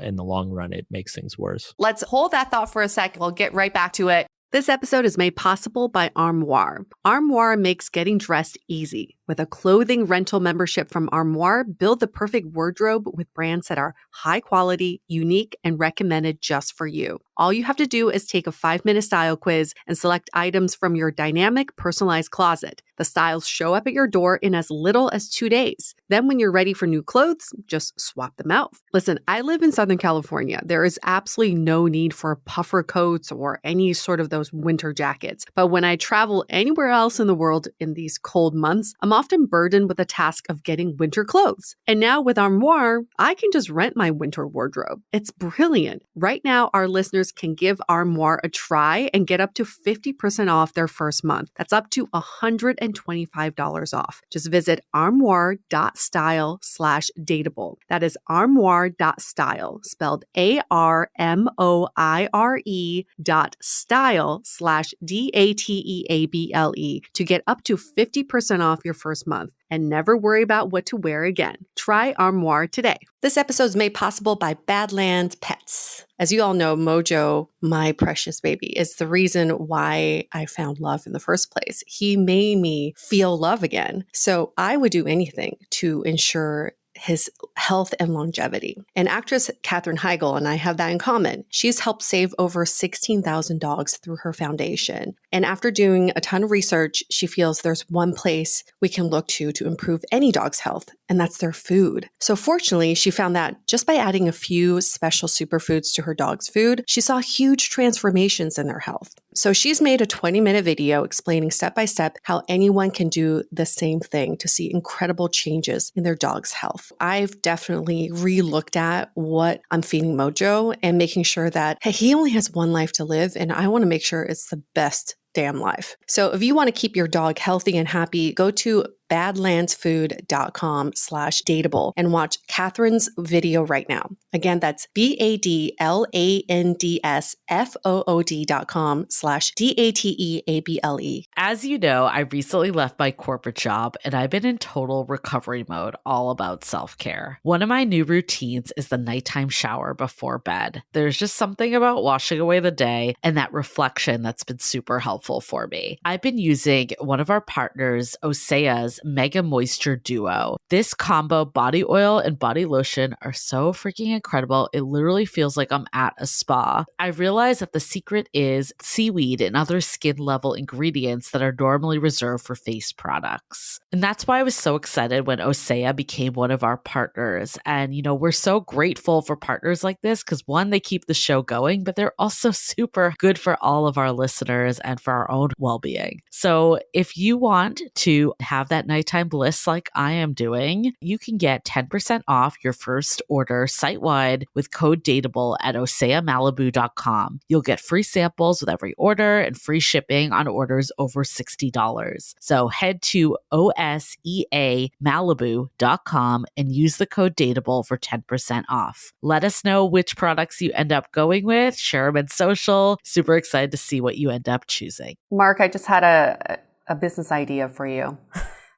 Speaker 4: in the long run, it makes things worse.
Speaker 3: Let's hold that thought for a sec. We'll get right back to it. This episode is made possible by Armoire. Armoire makes getting dressed easy. With a clothing rental membership from Armoire, build the perfect wardrobe with brands that are high quality, unique, and recommended just for you. All you have to do is take a 5-minute style quiz and select items from your dynamic, personalized closet. The styles show up at your door in as little as 2 days. Then when you're ready for new clothes, just swap them out. Listen, I live in Southern California. There is absolutely no need for puffer coats or any sort of those winter jackets. But when I travel anywhere else in the world in these cold months, I'm often burdened with the task of getting winter clothes. And now with Armoire, I can just rent my winter wardrobe. It's brilliant. Right now, our listeners can give Armoire a try and get up to 50% off their first month. That's up to $125 off. Just visit armoire.style/dateable. That is armoire.style, spelled ARMOIRE.style/DATEABLE to get up to 50% off your first month and never worry about what to wear again. Try Armoire today. This episode is made possible by Badlands Pets. As you all know, Mojo, my precious baby, is the reason why I found love in the first place. He made me feel love again. So I would do anything to ensure his health and longevity. And actress Katherine Heigl and I have that in common. She's helped save over 16,000 dogs through her foundation. And after doing a ton of research, she feels there's one place we can look to improve any dog's health, and that's their food. So fortunately, she found that just by adding a few special superfoods to her dog's food, she saw huge transformations in their health. So she's made a 20-minute video explaining step by step how anyone can do the same thing to see incredible changes in their dog's health. I've definitely re-looked at what I'm feeding Mojo and making sure that, hey, he only has one life to live, and I want to make sure it's the best damn life. So if you want to keep your dog healthy and happy, go to badlandsfood.com/dateable and watch Catherine's video right now. Again, that's badlandsfood.com/DATEABLE.
Speaker 1: As you know, I recently left my corporate job and I've been in total recovery mode, all about self-care. One of my new routines is the nighttime shower before bed. There's just something about washing away the day and that reflection that's been super helpful for me. I've been using one of our partners, Osea's Mega Moisture Duo. This combo body oil and body lotion are so freaking incredible. It literally feels like I'm at a spa. I realized that the secret is seaweed and other skin level ingredients that are normally reserved for face products. And that's why I was so excited when Osea became one of our partners. And, we're so grateful for partners like this because one, they keep the show going, but they're also super good for all of our listeners and for our own well-being. So if you want to have that nighttime bliss like I am doing, you can get 10% off your first order site-wide with code DATEABLE at oseamalibu.com. You'll get free samples with every order and free shipping on orders over $60. So head to oseamalibu.com and use the code DATEABLE for 10% off. Let us know which products you end up going with. Share them in social. Super excited to see what you end up choosing.
Speaker 3: Mark, I just had a business idea for you.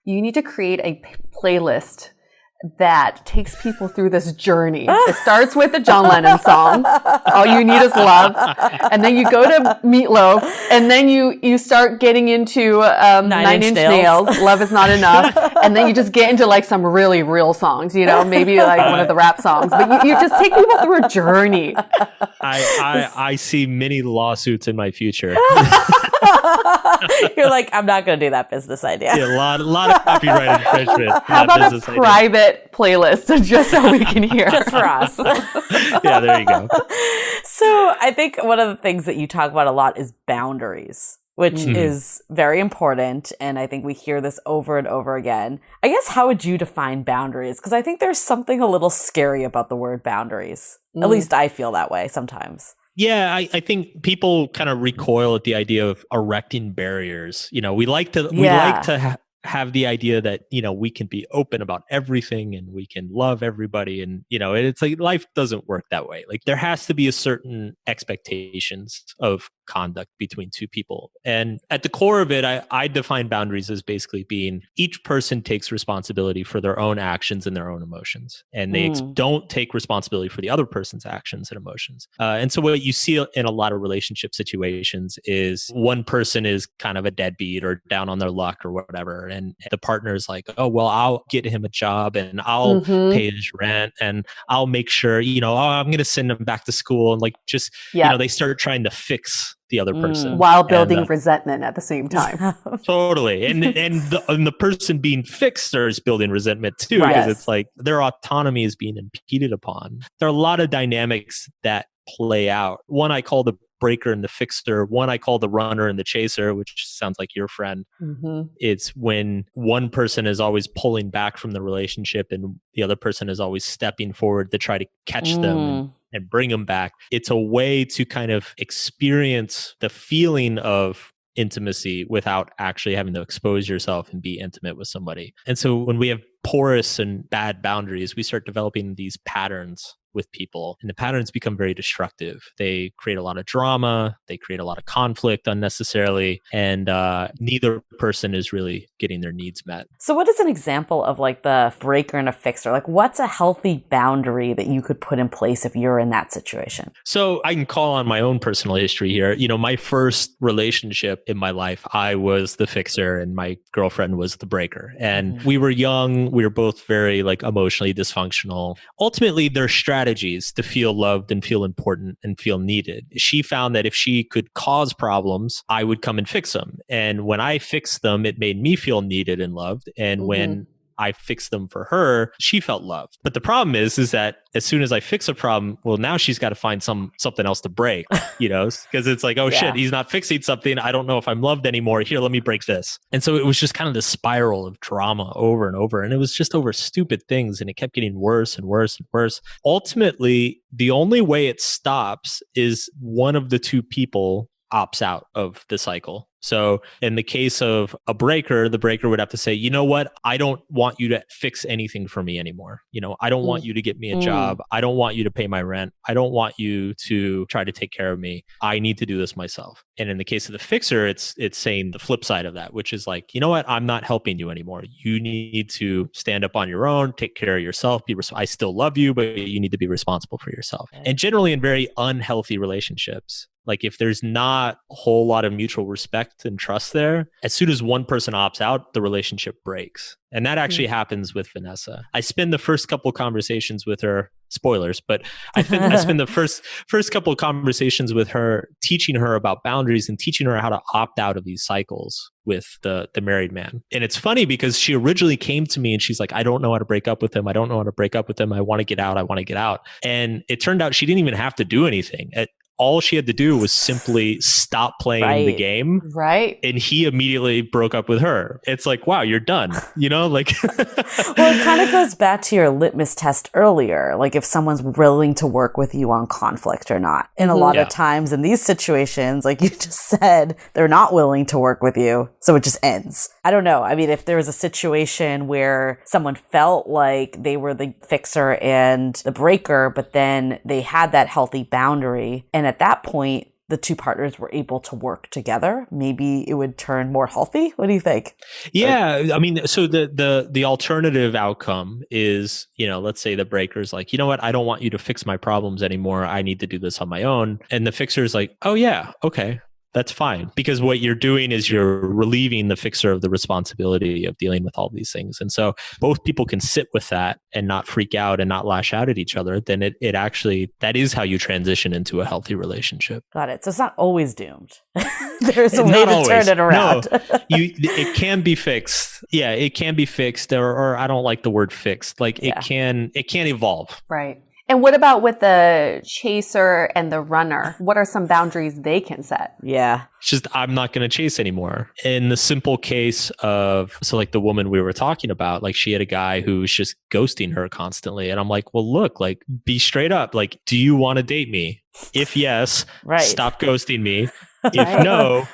Speaker 3: You need to create a playlist that takes people through this journey. It starts with the John Lennon song, All You Need Is Love. And then you go to Meatloaf, and then you start getting into Nine Inch Nails, Love Is Not Enough. And then you just get into like some really real songs, you know, maybe like one of the rap songs. But you just take people through a journey.
Speaker 4: I see many lawsuits in my future.
Speaker 5: You're like, I'm not going to do that business idea.
Speaker 4: Yeah, a lot of copyright infringement.
Speaker 3: How about a private playlist just so we can hear?
Speaker 5: Just for us.
Speaker 4: Yeah, there you go.
Speaker 5: So I think one of the things that you talk about a lot is boundaries, which is very important. And I think we hear this over and over again. I guess, how would you define boundaries? Because I think there's something a little scary about the word boundaries. At least I feel that way sometimes.
Speaker 4: Yeah, I think people kind of recoil at the idea of erecting barriers. You know, we like to have the idea that, you know, we can be open about everything and we can love everybody. And, you know, it's like life doesn't work that way. Like there has to be a certain expectations of conduct between two people. And at the core of it, I define boundaries as basically being each person takes responsibility for their own actions and their own emotions. And they don't take responsibility for the other person's actions and emotions. And so what you see in a lot of relationship situations is one person is kind of a deadbeat or down on their luck or whatever. And the partner's like, oh, well, I'll get him a job and I'll pay his rent and I'll make sure, you know, I'm going to send him back to school. And like, just, you know, they start trying to fix the other person
Speaker 3: while building resentment at the same time.
Speaker 4: Totally. And the person being fixed is building resentment too, because it's like their autonomy is being impeded upon. There are a lot of dynamics that play out. One I call the breaker and the fixer. One I call the runner and the chaser, which sounds like your friend. It's when one person is always pulling back from the relationship and the other person is always stepping forward to try to catch them and bring them back. It's a way to kind of experience the feeling of intimacy without actually having to expose yourself and be intimate with somebody. And so when we have porous and bad boundaries, we start developing these patterns with people, and the patterns become very destructive. They create a lot of drama, they create a lot of conflict unnecessarily, and neither person is really getting their needs met.
Speaker 5: So what is an example of like the breaker and a fixer? Like what's a healthy boundary that you could put in place if you're in that situation?
Speaker 4: So I can call on my own personal history here. You know, my first relationship in my life, I was the fixer and my girlfriend was the breaker. And we were young, we were both very like emotionally dysfunctional. Ultimately, their strategies to feel loved and feel important and feel needed. She found that if she could cause problems, I would come and fix them. And when I fixed them, it made me feel needed and loved. And when I fixed them for her, she felt loved. But the problem is that as soon as I fix a problem, well, now she's got to find something else to break, you know, because it's like, oh shit, he's not fixing something. I don't know if I'm loved anymore. Here, let me break this. And so it was just kind of this spiral of drama over and over. And it was just over stupid things. And it kept getting worse and worse and worse. Ultimately, the only way it stops is one of the two people opts out of the cycle. So in the case of a breaker, the breaker would have to say, you know what? I don't want you to fix anything for me anymore. You know, I don't want you to get me a job. I don't want you to pay my rent. I don't want you to try to take care of me. I need to do this myself. And in the case of the fixer, it's saying the flip side of that, which is like, you know what? I'm not helping you anymore. You need to stand up on your own, take care of yourself. I still love you, but you need to be responsible for yourself. And generally in very unhealthy relationships, like if there's not a whole lot of mutual respect and trust there, as soon as one person opts out, the relationship breaks. And that actually happens with Vanessa. I spend the first couple of conversations with her, spoilers, but I spend the first couple of conversations with her, teaching her about boundaries and teaching her how to opt out of these cycles with the married man. And it's funny because she originally came to me and she's like, I don't know how to break up with him. I don't know how to break up with him. I want to get out. I want to get out. And it turned out she didn't even have to do anything. All she had to do was simply stop playing the game.
Speaker 3: Right.
Speaker 4: And he immediately broke up with her. It's like, wow, you're done. You know, like.
Speaker 5: Well, it kind of goes back to your litmus test earlier. Like if someone's willing to work with you on conflict or not. And a lot of times in these situations, like you just said, they're not willing to work with you. So it just ends. I don't know. I mean, if there was a situation where someone felt like they were the fixer and the breaker, but then they had that healthy boundary. And at that point, the two partners were able to work together, maybe it would turn more healthy. What do you think?
Speaker 4: Yeah, I mean, so the alternative outcome is, let's say the breaker's like, you know what, I don't want you to fix my problems anymore. I need to do this on my own. And the fixer's like, oh yeah, okay, that's fine. Because what you're doing is you're relieving the fixer of the responsibility of dealing with all these things. And so both people can sit with that and not freak out and not lash out at each other. Then it actually, that is how you transition into a healthy relationship.
Speaker 5: Got it. So it's not always doomed. There's a way to turn it around.
Speaker 4: No, it can be fixed. Yeah, it can be fixed, or I don't like the word fixed. Like it can evolve.
Speaker 3: Right. And what about with the chaser and the runner? What are some boundaries they can set?
Speaker 5: Yeah.
Speaker 4: It's just, I'm not going to chase anymore. In the simple case of, so like the woman we were talking about, like she had a guy who was just ghosting her constantly. And I'm like, well, look, like be straight up. Like, do you want to date me? If yes, stop ghosting me. If no,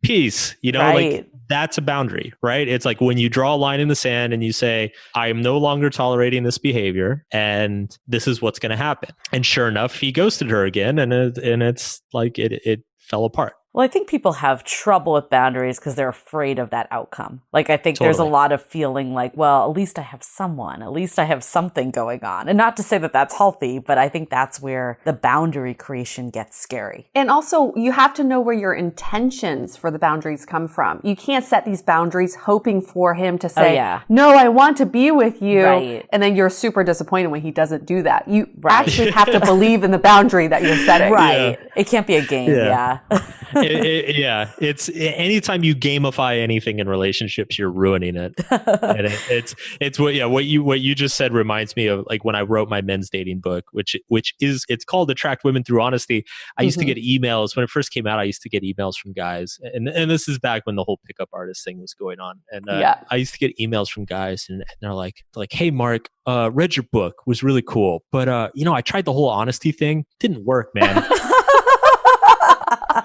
Speaker 4: peace. Like that's a boundary, right? It's like when you draw a line in the sand and you say, I am no longer tolerating this behavior and this is what's going to happen. And sure enough, he ghosted her again, and it's like it fell apart.
Speaker 5: Well, I think people have trouble with boundaries because they're afraid of that outcome. Like, I think there's a lot of feeling like, well, at least I have someone, at least I have something going on. And not to say that that's healthy, but I think that's where the boundary creation gets scary.
Speaker 3: And also, you have to know where your intentions for the boundaries come from. You can't set these boundaries hoping for him to say, no, I want to be with you. Right. And then you're super disappointed when he doesn't do that. You actually have to believe in the boundary that you're setting.
Speaker 5: Right. Yeah. It can't be a game. Yeah.
Speaker 4: It's anytime you gamify anything in relationships, you're ruining it. And it's what you just said reminds me of like when I wrote my men's dating book, which is it's called Attract Women Through Honesty. I used to get emails when it first came out. I used to get emails from guys, and this is back when the whole pickup artist thing was going on. And I used to get emails from guys, and they're like, hey Mark, read your book, was really cool, but I tried the whole honesty thing, didn't work, man.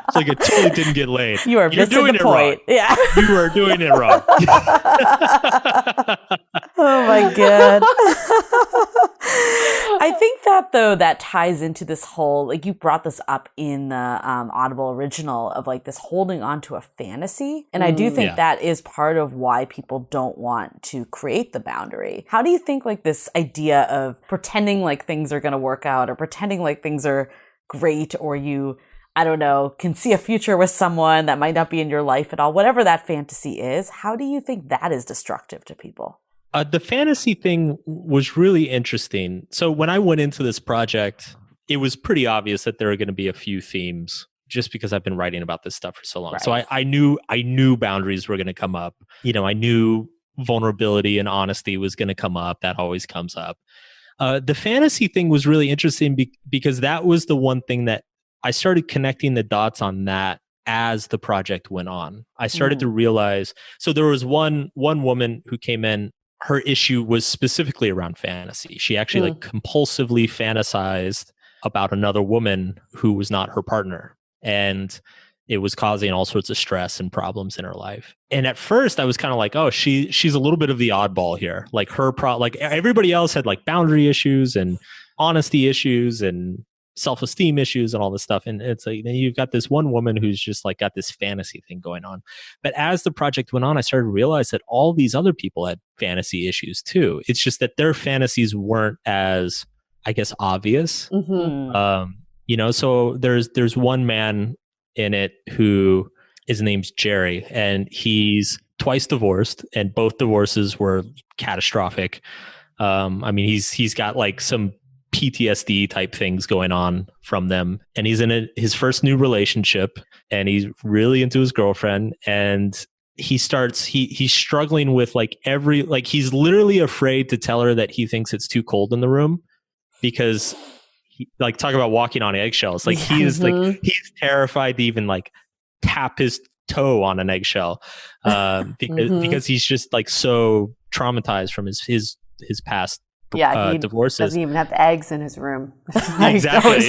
Speaker 4: It's like it totally didn't get laid.
Speaker 5: You're doing the point.
Speaker 4: Wrong. Yeah. You are doing it wrong.
Speaker 5: Oh my God. I think that though, that ties into this whole, like you brought this up in the Audible original of like this holding on to a fantasy. And I do think that is part of why people don't want to create the boundary. How do you think like this idea of pretending like things are going to work out or pretending like things are great, or you, I don't know, can see a future with someone that might not be in your life at all, whatever that fantasy is, how do you think that is destructive to people?
Speaker 4: The fantasy thing was really interesting. So when I went into this project, it was pretty obvious that there are going to be a few themes just because I've been writing about this stuff for so long. Right. So I knew boundaries were going to come up. I knew vulnerability and honesty was going to come up. That always comes up. The fantasy thing was really interesting because that was the one thing that I started connecting the dots on that as the project went on. I started to realize, so there was one woman who came in, her issue was specifically around fantasy. She actually like compulsively fantasized about another woman who was not her partner. And it was causing all sorts of stress and problems in her life. And at first I was kind of like, oh, she's a little bit of the oddball here. Like like everybody else had like boundary issues and honesty issues and self-esteem issues and all this stuff. And it's like, then you've got this one woman who's just like got this fantasy thing going on. But as the project went on, I started to realize that all these other people had fantasy issues too. It's just that their fantasies weren't as, I guess, obvious. So there's one man in it who his name's Jerry, and he's twice divorced, and both divorces were catastrophic. He's got like some PTSD type things going on from them, and he's in his first new relationship, and he's really into his girlfriend, and he's struggling with he's literally afraid to tell her that he thinks it's too cold in the room, because talk about walking on eggshells. Like he is he's terrified to even like tap his toe on an eggshell, because he's just like so traumatized from his past divorces.
Speaker 3: Doesn't even have the eggs in his room.
Speaker 4: Exactly.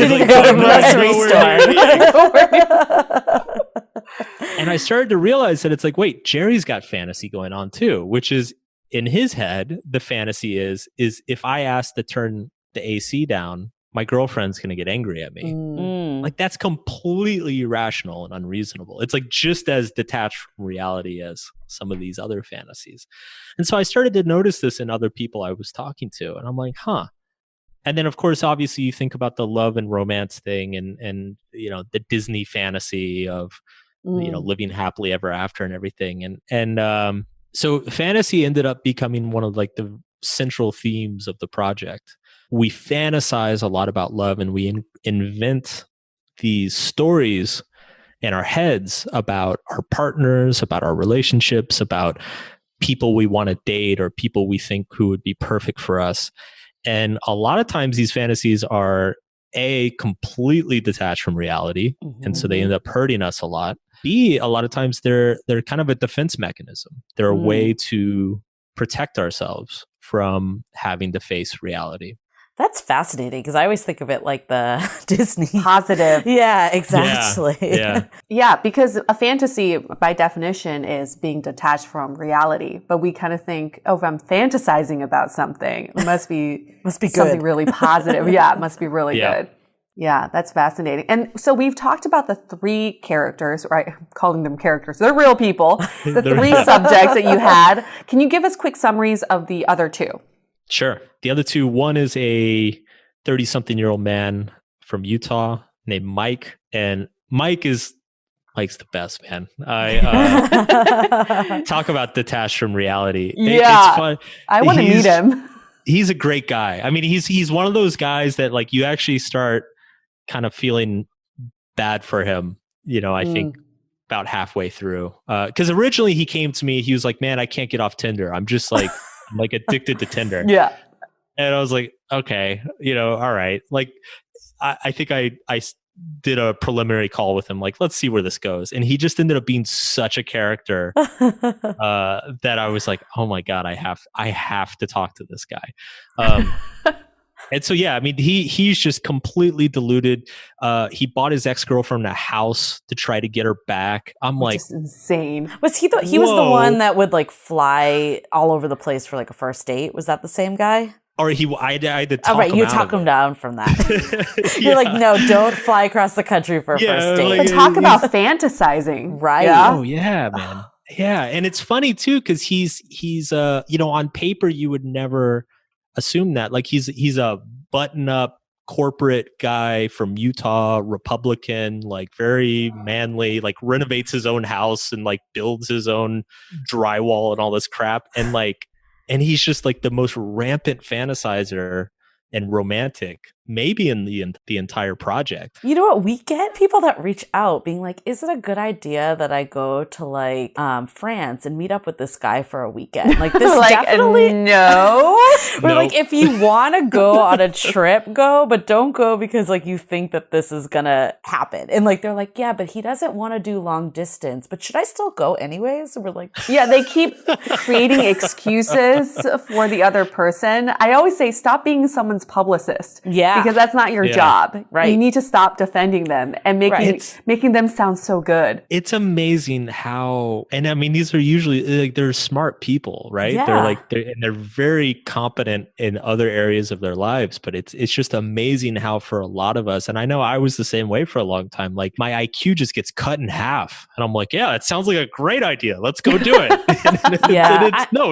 Speaker 4: And I started to realize that it's like, wait, Jerry's got fantasy going on too, which is in his head. The fantasy is if I ask to turn the AC down, my girlfriend's going to get angry at me. Like that's completely irrational and unreasonable. It's like just as detached from reality as some of these other fantasies. And so I started to notice this in other people I was talking to, and I'm like, huh. And then of course, obviously you think about the love and romance thing and you know, the Disney fantasy of, you know, living happily ever after and everything. And so fantasy ended up becoming one of like the central themes of the project. We fantasize a lot about love, and we invent these stories in our heads about our partners, about our relationships, about people we want to date or people we think who would be perfect for us. And a lot of times these fantasies are completely detached from reality. And so they end up hurting us a lot. B, a lot of times they're kind of a defense mechanism. They're a way to protect ourselves from having to face reality.
Speaker 5: That's fascinating because I always think of it like the Disney
Speaker 3: Positive.
Speaker 5: Yeah, exactly.
Speaker 3: Yeah, because a fantasy by definition is being detached from reality. But we kind of think, oh, if I'm fantasizing about something, it must be something
Speaker 5: good.
Speaker 3: really positive. Yeah, it must be really good. Yeah, that's fascinating. And so we've talked about the three characters, right? I'm calling them characters. They're real people. The three subjects that you had. Can you give us quick summaries of the other two?
Speaker 4: Sure. The other two, one is a 30-something-year-old man from Utah named Mike. And Mike's the best, man. I talk about detached from reality.
Speaker 3: Yeah.
Speaker 4: It's fun.
Speaker 3: I want to meet him.
Speaker 4: He's a great guy. I mean, he's one of those guys that like you actually start kind of feeling bad for him, you know, I think about halfway through. Because originally he came to me, he was like, man, I can't get off Tinder. I'm just like, I'm like addicted to Tinder.
Speaker 3: Yeah.
Speaker 4: And I was like, okay, you know, all right. Like, I think I did a preliminary call with him, like, let's see where this goes. And he just ended up being such a character that I was like, oh my God, I have to talk to this guy. And so, yeah, I mean, he's just completely deluded. He bought his ex-girlfriend a house to try to get her back. I'm like,
Speaker 3: just insane.
Speaker 5: Was he he was the one that would like fly all over the place for like a first date? Was that the same guy?
Speaker 4: Or I had to talk him
Speaker 5: you
Speaker 4: out
Speaker 5: talk
Speaker 4: of
Speaker 5: him
Speaker 4: it.
Speaker 5: down from that. You're like, no, don't fly across the country for a first date.
Speaker 3: But talk about fantasizing.
Speaker 5: Right.
Speaker 3: Yeah?
Speaker 4: Oh yeah, man. Yeah. And it's funny too, because he's you know, on paper you would never assume that. Like he's a button-up corporate guy from Utah, Republican, like very manly, like renovates his own house and like builds his own drywall and all this crap. And he's just like the most rampant fantasizer and romantic, maybe in the entire project.
Speaker 5: You know what? We get people that reach out being like, is it a good idea that I go to like France and meet up with this guy for a weekend? Like this
Speaker 3: like,
Speaker 5: definitely
Speaker 3: no.
Speaker 5: We're like, if you want to go on a trip, go, but don't go because like you think that this is gonna happen. And like they're like, yeah, but he doesn't want to do long distance, but should I still go anyways? And we're like,
Speaker 3: yeah, they keep creating excuses for the other person. I always say, stop being someone's publicist.
Speaker 5: Yeah.
Speaker 3: Because that's not your job.
Speaker 5: Right.
Speaker 3: You need to stop defending them and making them sound so good.
Speaker 4: It's amazing how, and I mean, these are usually like they're smart people, right?
Speaker 5: Yeah.
Speaker 4: They're very competent in other areas of their lives, but it's just amazing how for a lot of us, and I know I was the same way for a long time, like my IQ just gets cut in half. And I'm like, yeah, that sounds like a great idea. Let's go do it.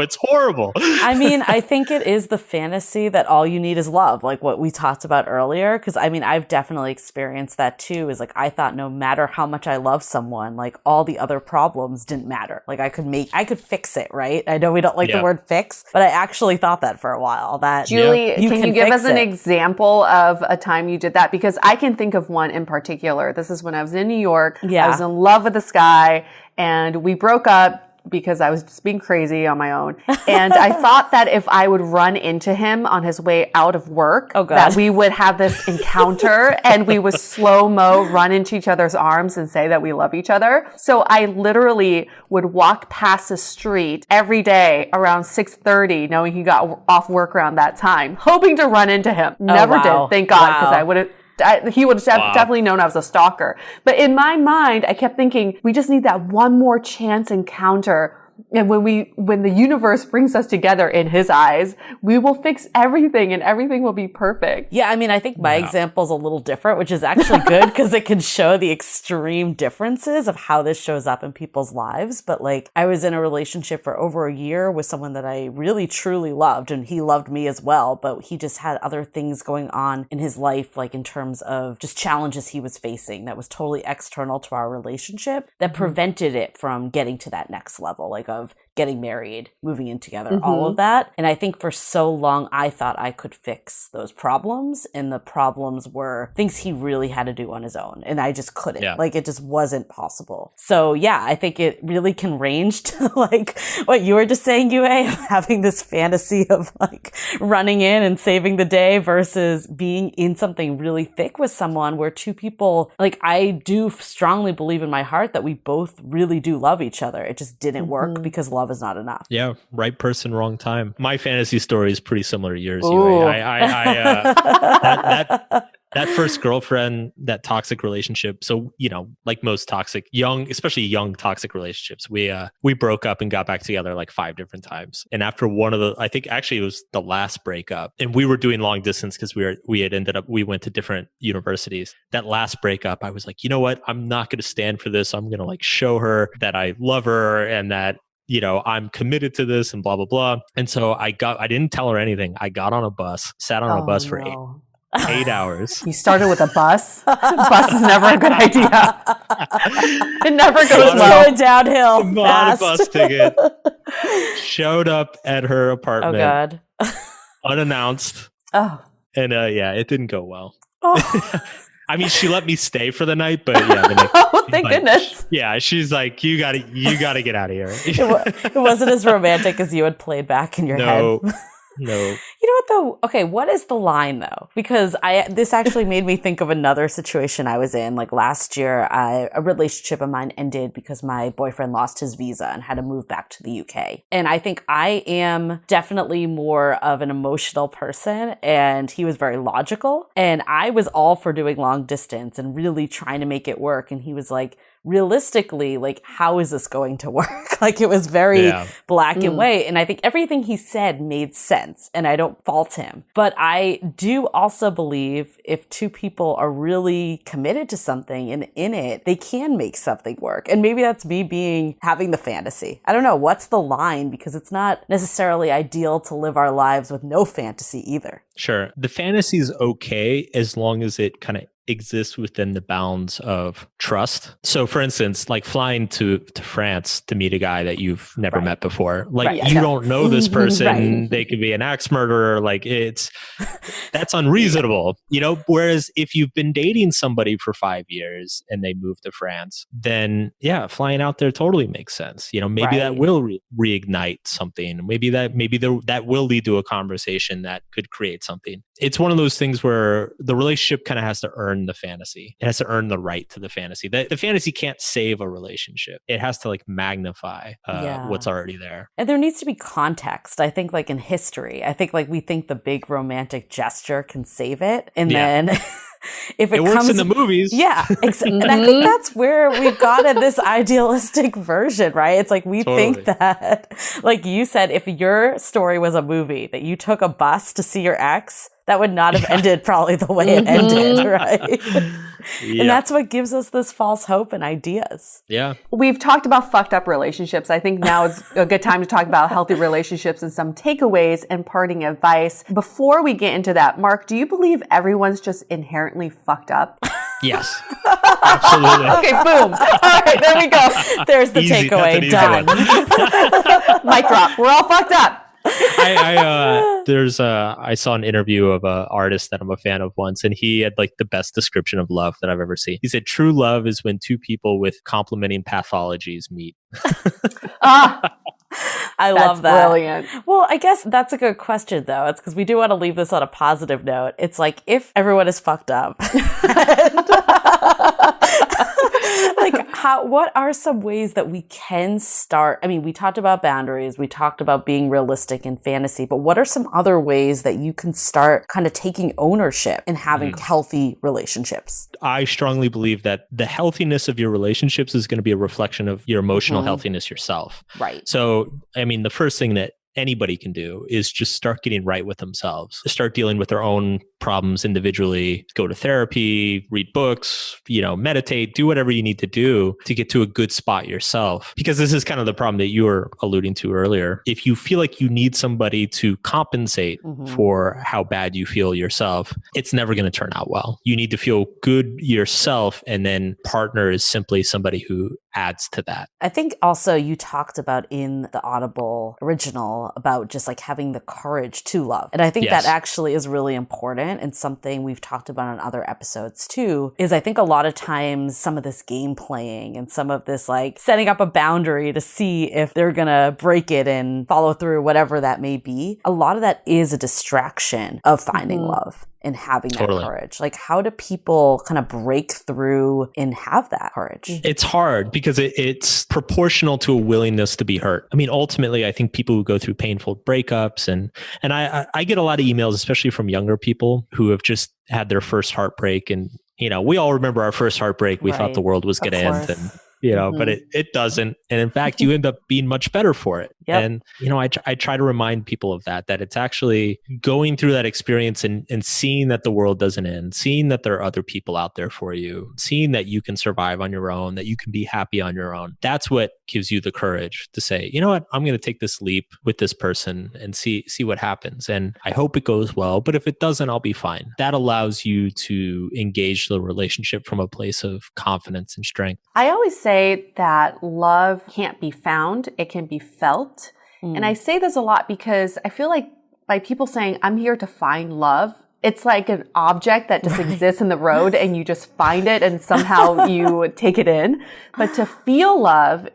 Speaker 4: It's horrible.
Speaker 5: I mean, I think it is the fantasy that all you need is love, like what we talked about earlier. Because I mean, I've definitely experienced that too. Is like I thought no matter how much I love someone, like all the other problems didn't matter. Like I could fix it, right? I know we don't like the word fix, but I actually thought that for a while. That
Speaker 3: Julie, can you give us an example of a time you did that? Because I can think of one in particular. This is when I was in New York.
Speaker 5: Yeah.
Speaker 3: I was in love with this guy, and we broke up because I was just being crazy on my own. And I thought that if I would run into him on his way out of work, that we would have this encounter and we would slow-mo run into each other's arms and say that we love each other. So I literally would walk past the street every day around 6:30, knowing he got off work around that time, hoping to run into him. Never did, thank God, because I would have... he would have definitely known I was a stalker. But in my mind, I kept thinking, we just need that one more chance encounter And when the universe brings us together in his eyes, we will fix everything and everything will be perfect.
Speaker 5: Yeah, I mean, I think my example is a little different, which is actually good because it can show the extreme differences of how this shows up in people's lives. But like, I was in a relationship for over a year with someone that I really truly loved, and he loved me as well, but he just had other things going on in his life, like in terms of just challenges he was facing that was totally external to our relationship that prevented it from getting to that next level, like of getting married, moving in together, all of that. And I think for so long, I thought I could fix those problems. And the problems were things he really had to do on his own. And I just couldn't. Yeah. Like, it just wasn't possible. So yeah, I think it really can range to like what you were just saying, Yue, having this fantasy of like running in and saving the day versus being in something really thick with someone where two people, like, I do strongly believe in my heart that we both really do love each other. It just didn't work because love is not enough.
Speaker 4: Yeah, right person, wrong time. My fantasy story is pretty similar to yours. That first girlfriend, that toxic relationship. So, you know, like most toxic, especially young toxic relationships, we broke up and got back together like 5 different times. And after one of the, I think actually it was the last breakup, and we were doing long distance because we went to different universities. That last breakup, I was like, you know what? I'm not going to stand for this. I'm going to like show her that I love her and that, you know, I'm committed to this and blah, blah, blah. And so I didn't tell her anything. I got on a bus, sat on a bus for 8 hours.
Speaker 3: You started with a bus? Bus is never a good idea. It never goes well.
Speaker 5: Going downhill.
Speaker 4: Bought a bus ticket. Showed up at her apartment.
Speaker 5: Oh, God.
Speaker 4: Unannounced.
Speaker 3: Oh.
Speaker 4: And it didn't go well. Oh. I mean, she let me stay for the night, but yeah.
Speaker 3: Oh, thank goodness.
Speaker 4: Yeah, she's like, you gotta get out of here.
Speaker 5: It wasn't as romantic as you had played back in your head.
Speaker 4: No.
Speaker 5: You know what though? Okay, what is the line though? Because this actually made me think of another situation I was in. Like last year, a relationship of mine ended because my boyfriend lost his visa and had to move back to the UK. And I think I am definitely more of an emotional person, and he was very logical. And I was all for doing long distance and really trying to make it work. And he was like, realistically, like, how is this going to work? Like, it was very black and white. And I think everything he said made sense, and I don't fault him. But I do also believe if two people are really committed to something and in it, they can make something work. And maybe that's me having the fantasy. I don't know. What's the line? Because it's not necessarily ideal to live our lives with no fantasy either.
Speaker 4: Sure. The fantasy is okay as long as it kind of exists within the bounds of trust. So for instance, like flying to France to meet a guy that you've never met before, like you don't know this person, they could be an axe murderer, like that's unreasonable, you know? Whereas if you've been dating somebody for 5 years and they move to France, then flying out there totally makes sense. You know, maybe that will reignite something. Maybe that will lead to a conversation that could create something. It's one of those things where the relationship kind of has to earn the fantasy. It has to earn the right to the fantasy. The fantasy can't save a relationship. It has to like magnify what's already there.
Speaker 5: And there needs to be context. I think like in history, I think like we think the big romantic gesture can save it. And then if it
Speaker 4: works in the movies.
Speaker 5: Yeah. And I think that's where we've got at this idealistic version, right? It's like we think that, like you said, if your story was a movie that you took a bus to see your ex, that would not have ended probably the way it ended, right? And that's what gives us this false hope and ideas.
Speaker 4: Yeah.
Speaker 3: We've talked about fucked up relationships. I think now is a good time to talk about healthy relationships and some takeaways and parting advice. Before we get into that, Mark, do you believe everyone's just inherently fucked up?
Speaker 4: Yes. Absolutely.
Speaker 3: Okay, boom. All right, there we go.
Speaker 5: There's the takeaway. Done.
Speaker 3: Mic drop. We're all fucked up.
Speaker 4: I saw an interview of an artist that I'm a fan of once, and he had like the best description of love that I've ever seen. He said, true love is when two people with complementing pathologies meet.
Speaker 5: I love that.
Speaker 3: Brilliant.
Speaker 5: Well, I guess that's a good question, though. It's because we do want to leave this on a positive note. It's like if everyone is fucked up. What are some ways that we can start? I mean, we talked about boundaries, we talked about being realistic in fantasy, but what are some other ways that you can start kind of taking ownership in having healthy relationships?
Speaker 4: I strongly believe that the healthiness of your relationships is going to be a reflection of your emotional healthiness yourself.
Speaker 5: Right.
Speaker 4: So, I mean, the first thing that anybody can do is just start getting right with themselves, start dealing with their own problems individually, go to therapy, read books, meditate, do whatever you need to do to get to a good spot yourself. Because this is kind of the problem that you were alluding to earlier. If you feel like you need somebody to compensate for how bad you feel yourself, it's never going to turn out well. You need to feel good yourself, and then partner is simply somebody who adds to that.
Speaker 5: I think also you talked about in the Audible original about just like having the courage to love. And I think that actually is really important, and something we've talked about on other episodes too, is I think a lot of times some of this game playing and some of this like setting up a boundary to see if they're going to break it and follow through, whatever that may be, a lot of that is a distraction of finding love and having that courage. Like, how do people kind of break through and have that courage?
Speaker 4: It's hard because it's proportional to a willingness to be hurt. I mean, ultimately, I think people who go through painful breakups and I get a lot of emails, especially from younger people who have just had their first heartbreak. And, we all remember our first heartbreak. We thought the world was going to end, and but it doesn't. And in fact, you end up being much better for it. And, I try to remind people of that it's actually going through that experience and seeing that the world doesn't end, seeing that there are other people out there for you, seeing that you can survive on your own, that you can be happy on your own. That's what gives you the courage to say, you know what, I'm going to take this leap with this person and see what happens. And I hope it goes well, but if it doesn't, I'll be fine. That allows you to engage the relationship from a place of confidence and strength.
Speaker 3: I always say that love can't be found, it can be felt. And I say this a lot because I feel like by people saying, I'm here to find love, it's like an object that just exists in the road and you just find it and somehow you take it in. But to feel love,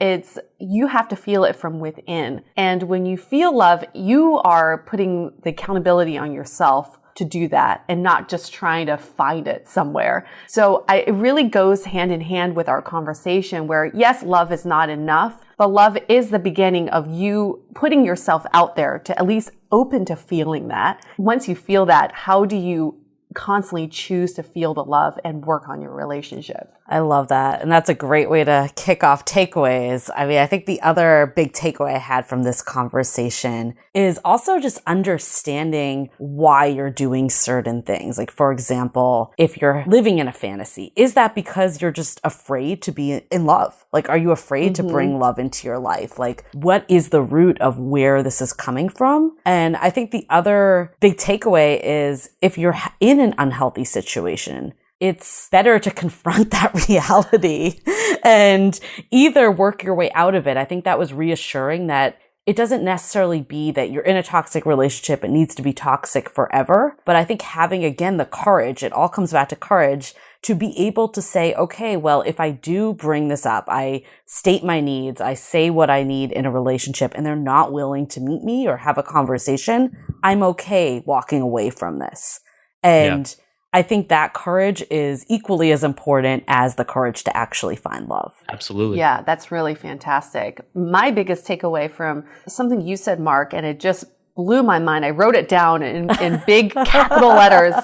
Speaker 3: you have to feel it from within. And when you feel love, you are putting the accountability on yourself to do that and not just trying to find it somewhere. So it really goes hand in hand with our conversation where, yes, love is not enough, but love is the beginning of you putting yourself out there to at least open to feeling that. Once you feel that, how do you constantly choose to feel the love and work on your relationship?
Speaker 5: I love that. And that's a great way to kick off takeaways. I mean, I think the other big takeaway I had from this conversation is also just understanding why you're doing certain things. Like, for example, if you're living in a fantasy, is that because you're just afraid to be in love? Like, are you afraid to bring love into your life? Like, what is the root of where this is coming from? And I think the other big takeaway is if you're in an unhealthy situation, it's better to confront that reality and either work your way out of it. I think that was reassuring that it doesn't necessarily be that you're in a toxic relationship, it needs to be toxic forever. But I think having, again, the courage, it all comes back to courage, to be able to say, okay, well, if I do bring this up, I state my needs, I say what I need in a relationship, and they're not willing to meet me or have a conversation, I'm okay walking away from this. And I think that courage is equally as important as the courage to actually find love.
Speaker 4: Absolutely.
Speaker 3: Yeah, that's really fantastic. My biggest takeaway from something you said, Mark, and it just blew my mind. I wrote it down in big capital letters.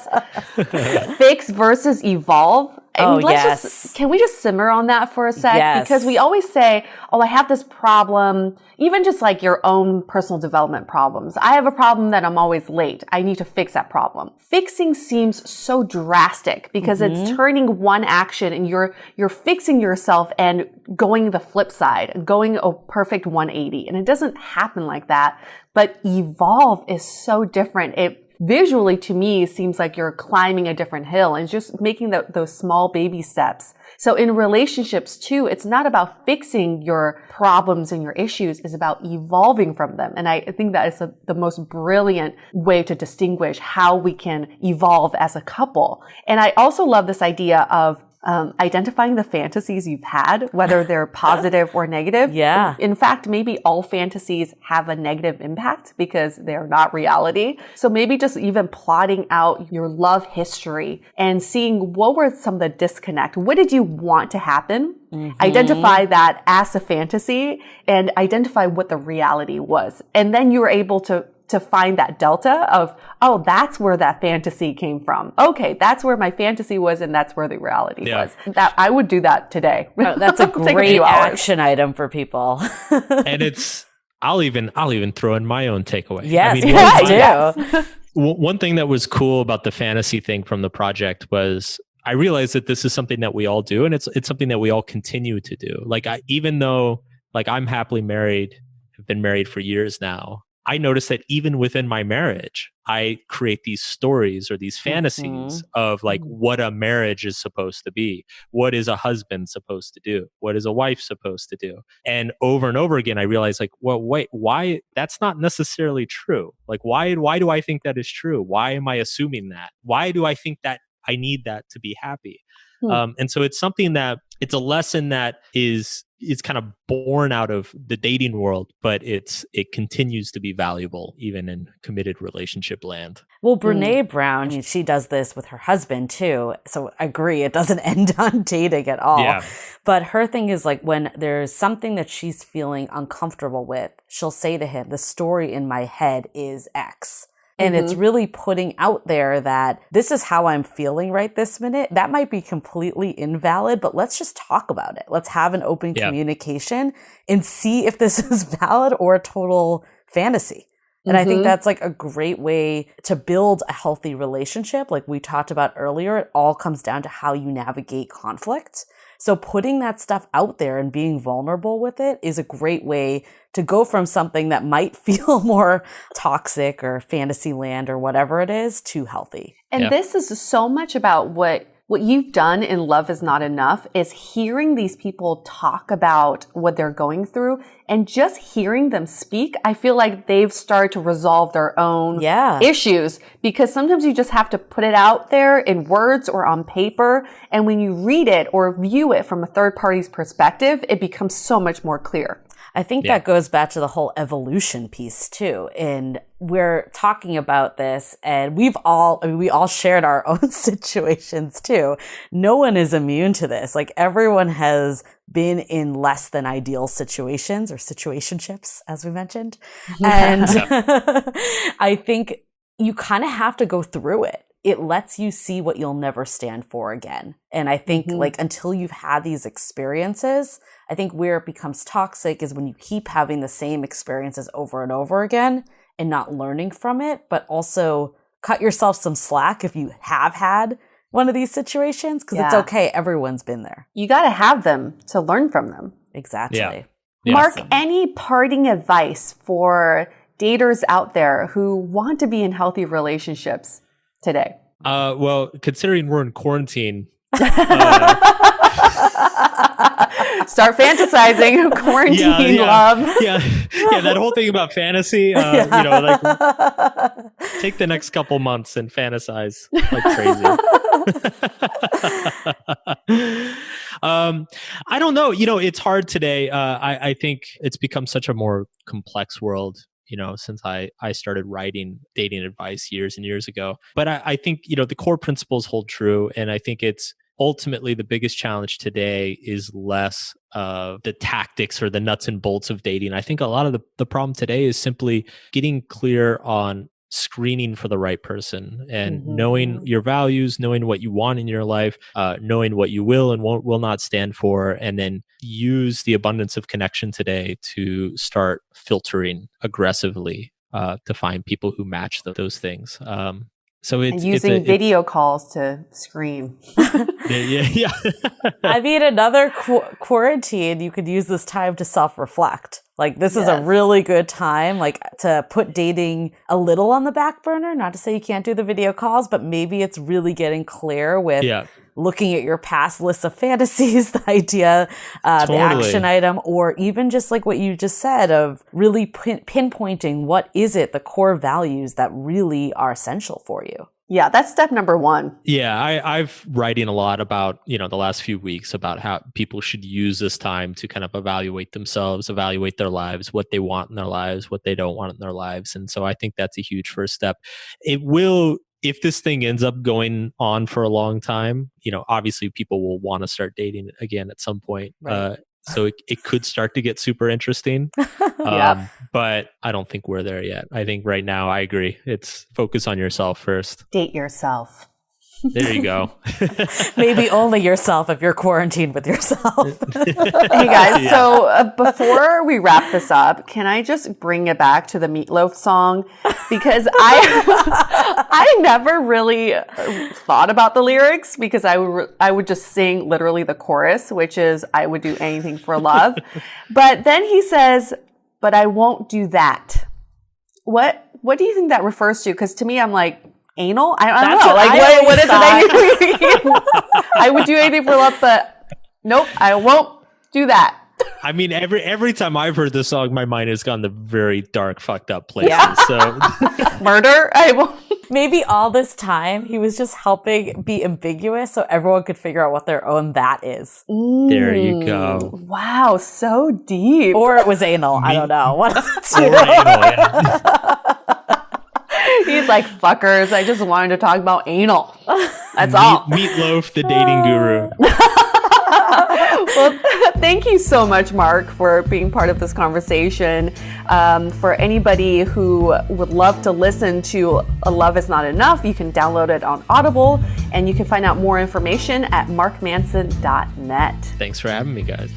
Speaker 3: Fix versus evolve. And can we just simmer on that for a sec?
Speaker 5: Yes.
Speaker 3: Because we always say, oh, I have this problem, even just like your own personal development problems. I have a problem that I'm always late. I need to fix that problem. Fixing seems so drastic because it's turning one action and you're fixing yourself and going the flip side, going a perfect 180. And it doesn't happen like that. But evolve is so different. It visually, to me, seems like you're climbing a different hill and just making those small baby steps. So in relationships too, it's not about fixing your problems and your issues, it's about evolving from them. And I think that is the most brilliant way to distinguish how we can evolve as a couple. And I also love this idea of identifying the fantasies you've had, whether they're positive or negative.
Speaker 5: Yeah.
Speaker 3: In fact, maybe all fantasies have a negative impact because they're not reality. So maybe just even plotting out your love history and seeing what were some of the disconnect. What did you want to happen? Identify that as a fantasy and identify what the reality was. And then you were able to find that delta of, oh, that's where that fantasy came from. Okay, that's where my fantasy was and that's where the reality was. That I would do that today.
Speaker 5: Oh, that's a great action item for people.
Speaker 4: And I'll even throw in my own takeaway.
Speaker 5: Yes,
Speaker 4: I mean, one thing that was cool about the fantasy thing from the project was I realized that this is something that we all do, and it's something that we all continue to do. Like even though like I'm happily married, have been married for years now, I noticed that even within my marriage, I create these stories or these fantasies of like what a marriage is supposed to be. What is a husband supposed to do? What is a wife supposed to do? And over again, I realized like, well, wait, why? That's not necessarily true. Like, why do I think that is true? Why am I assuming that? Why do I think that I need that to be happy? And so it's something that it's a lesson that is kind of born out of the dating world, but it continues to be valuable even in committed relationship land.
Speaker 5: Well, Brene Brown, I mean, she does this with her husband too. So I agree, it doesn't end on dating at all. Yeah. But her thing is like when there's something that she's feeling uncomfortable with, she'll say to him, the story in my head is X. And it's really putting out there that this is how I'm feeling right this minute. That might be completely invalid, but let's just talk about it. Let's have an open communication and see if this is valid or a total fantasy. And I think that's like a great way to build a healthy relationship. Like we talked about earlier, it all comes down to how you navigate conflict. So putting that stuff out there and being vulnerable with it is a great way to go from something that might feel more toxic or fantasy land or whatever it is to healthy.
Speaker 3: And this is so much about what you've done in Love Is Not Enough is hearing these people talk about what they're going through and just hearing them speak. I feel like they've started to resolve their own issues because sometimes you just have to put it out there in words or on paper. And when you read it or view it from a third party's perspective, it becomes so much more clear.
Speaker 5: I think that goes back to the whole evolution piece too. And we're talking about this and we all shared our own situations too. No one is immune to this. Like everyone has been in less than ideal situations or situationships, as we mentioned. And I think you kind of have to go through it. It lets you see what you'll never stand for again. And I think like until you've had these experiences, I think where it becomes toxic is when you keep having the same experiences over and over again and not learning from it, but also cut yourself some slack if you have had one of these situations because it's okay. Everyone's been there.
Speaker 3: You got to have them to learn from them.
Speaker 5: Exactly.
Speaker 4: Yeah.
Speaker 3: Mark, any parting advice for daters out there who want to be in healthy relationships today?
Speaker 4: Well, considering we're in quarantine,
Speaker 3: start fantasizing quarantine love.
Speaker 4: That whole thing about fantasy, you know, like take the next couple months and fantasize like crazy. I don't know. You know, it's hard today. I think it's become such a more complex world, you know, since I started writing dating advice years and years ago. But I think, you know, the core principles hold true. And I think it's ultimately the biggest challenge today is less of the tactics or the nuts and bolts of dating. I think a lot of the problem today is simply getting clear on screening for the right person and knowing your values, knowing what you want in your life, knowing what you will and will not stand for, and then use the abundance of connection today to start filtering aggressively to find people who match those things. So it's
Speaker 3: using video calls to screen.
Speaker 4: Yeah.
Speaker 5: I mean, another quarantine, you could use this time to self-reflect. Like this is a really good time, like to put dating a little on the back burner. Not to say you can't do the video calls, but maybe it's really getting clear with looking at your past list of fantasies, the idea, the action item, or even just like what you just said of really pinpointing what is it, the core values that really are essential for you.
Speaker 3: Yeah, that's step number one.
Speaker 4: Yeah, I've writing a lot about, the last few weeks about how people should use this time to kind of evaluate themselves, evaluate their lives, what they want in their lives, what they don't want in their lives. And so I think that's a huge first step. It will, if this thing ends up going on for a long time, obviously people will want to start dating again at some point.
Speaker 5: Right.
Speaker 4: So it could start to get super interesting.
Speaker 3: Yeah.
Speaker 4: But I don't think we're there yet. I think right now, I agree. It's focus on yourself first.
Speaker 3: Date yourself.
Speaker 4: There you go.
Speaker 5: Maybe only yourself if you're quarantined with yourself.
Speaker 3: Hey guys, so before we wrap this up, can I just bring it back to the Meatloaf song? Because I never really thought about the lyrics because I would just sing literally the chorus, which is I would do anything for love. But then he says, but I won't do that. What do you think that refers to? Because to me, I'm like, anal? I don't know. Like, what is it? I would do anything for love, but nope, I won't do that.
Speaker 4: I mean, every time I've heard this song, my mind has gone to very dark, fucked up places.
Speaker 3: Yeah.
Speaker 4: So
Speaker 3: Murder? I won't.
Speaker 5: Maybe all this time he was just helping be ambiguous so everyone could figure out what their own that is.
Speaker 4: There you go.
Speaker 3: Wow, so deep.
Speaker 5: Or it was anal. I don't know. One of the two.
Speaker 4: Or anal, yeah.
Speaker 3: He's like, fuckers, I just wanted to talk about anal. That's all.
Speaker 4: Meatloaf, the dating guru.
Speaker 3: Well, thank you so much, Mark, for being part of this conversation. For anybody who would love to listen to A Love Is Not Enough, you can download it on Audible, and you can find out more information at markmanson.net.
Speaker 4: Thanks for having me, guys.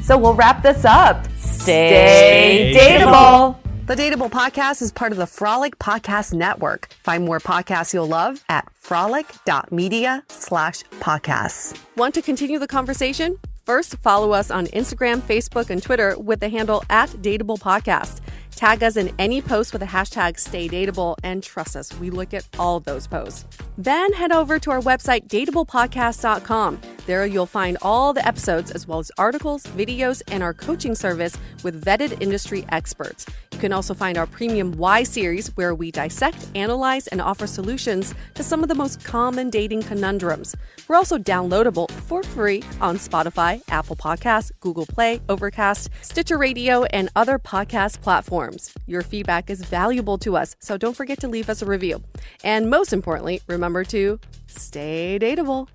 Speaker 3: So we'll wrap this up.
Speaker 5: Stay
Speaker 4: dateable.
Speaker 3: The Dateable Podcast is part of the Frolic Podcast Network. Find more podcasts you'll love at frolic.media/podcasts. Want to continue the conversation? First, follow us on Instagram, Facebook, and Twitter with the handle @DateablePodcast. Tag us in any post with the hashtag StayDateable, and trust us, we look at all of those posts. Then head over to our website, dateablepodcast.com. There you'll find all the episodes as well as articles, videos, and our coaching service with vetted industry experts. You can also find our premium Why series where we dissect, analyze, and offer solutions to some of the most common dating conundrums. We're also downloadable for free on Spotify, Apple Podcasts, Google Play, Overcast, Stitcher Radio, and other podcast platforms. Your feedback is valuable to us, so don't forget to leave us a review. And most importantly, remember to stay dateable.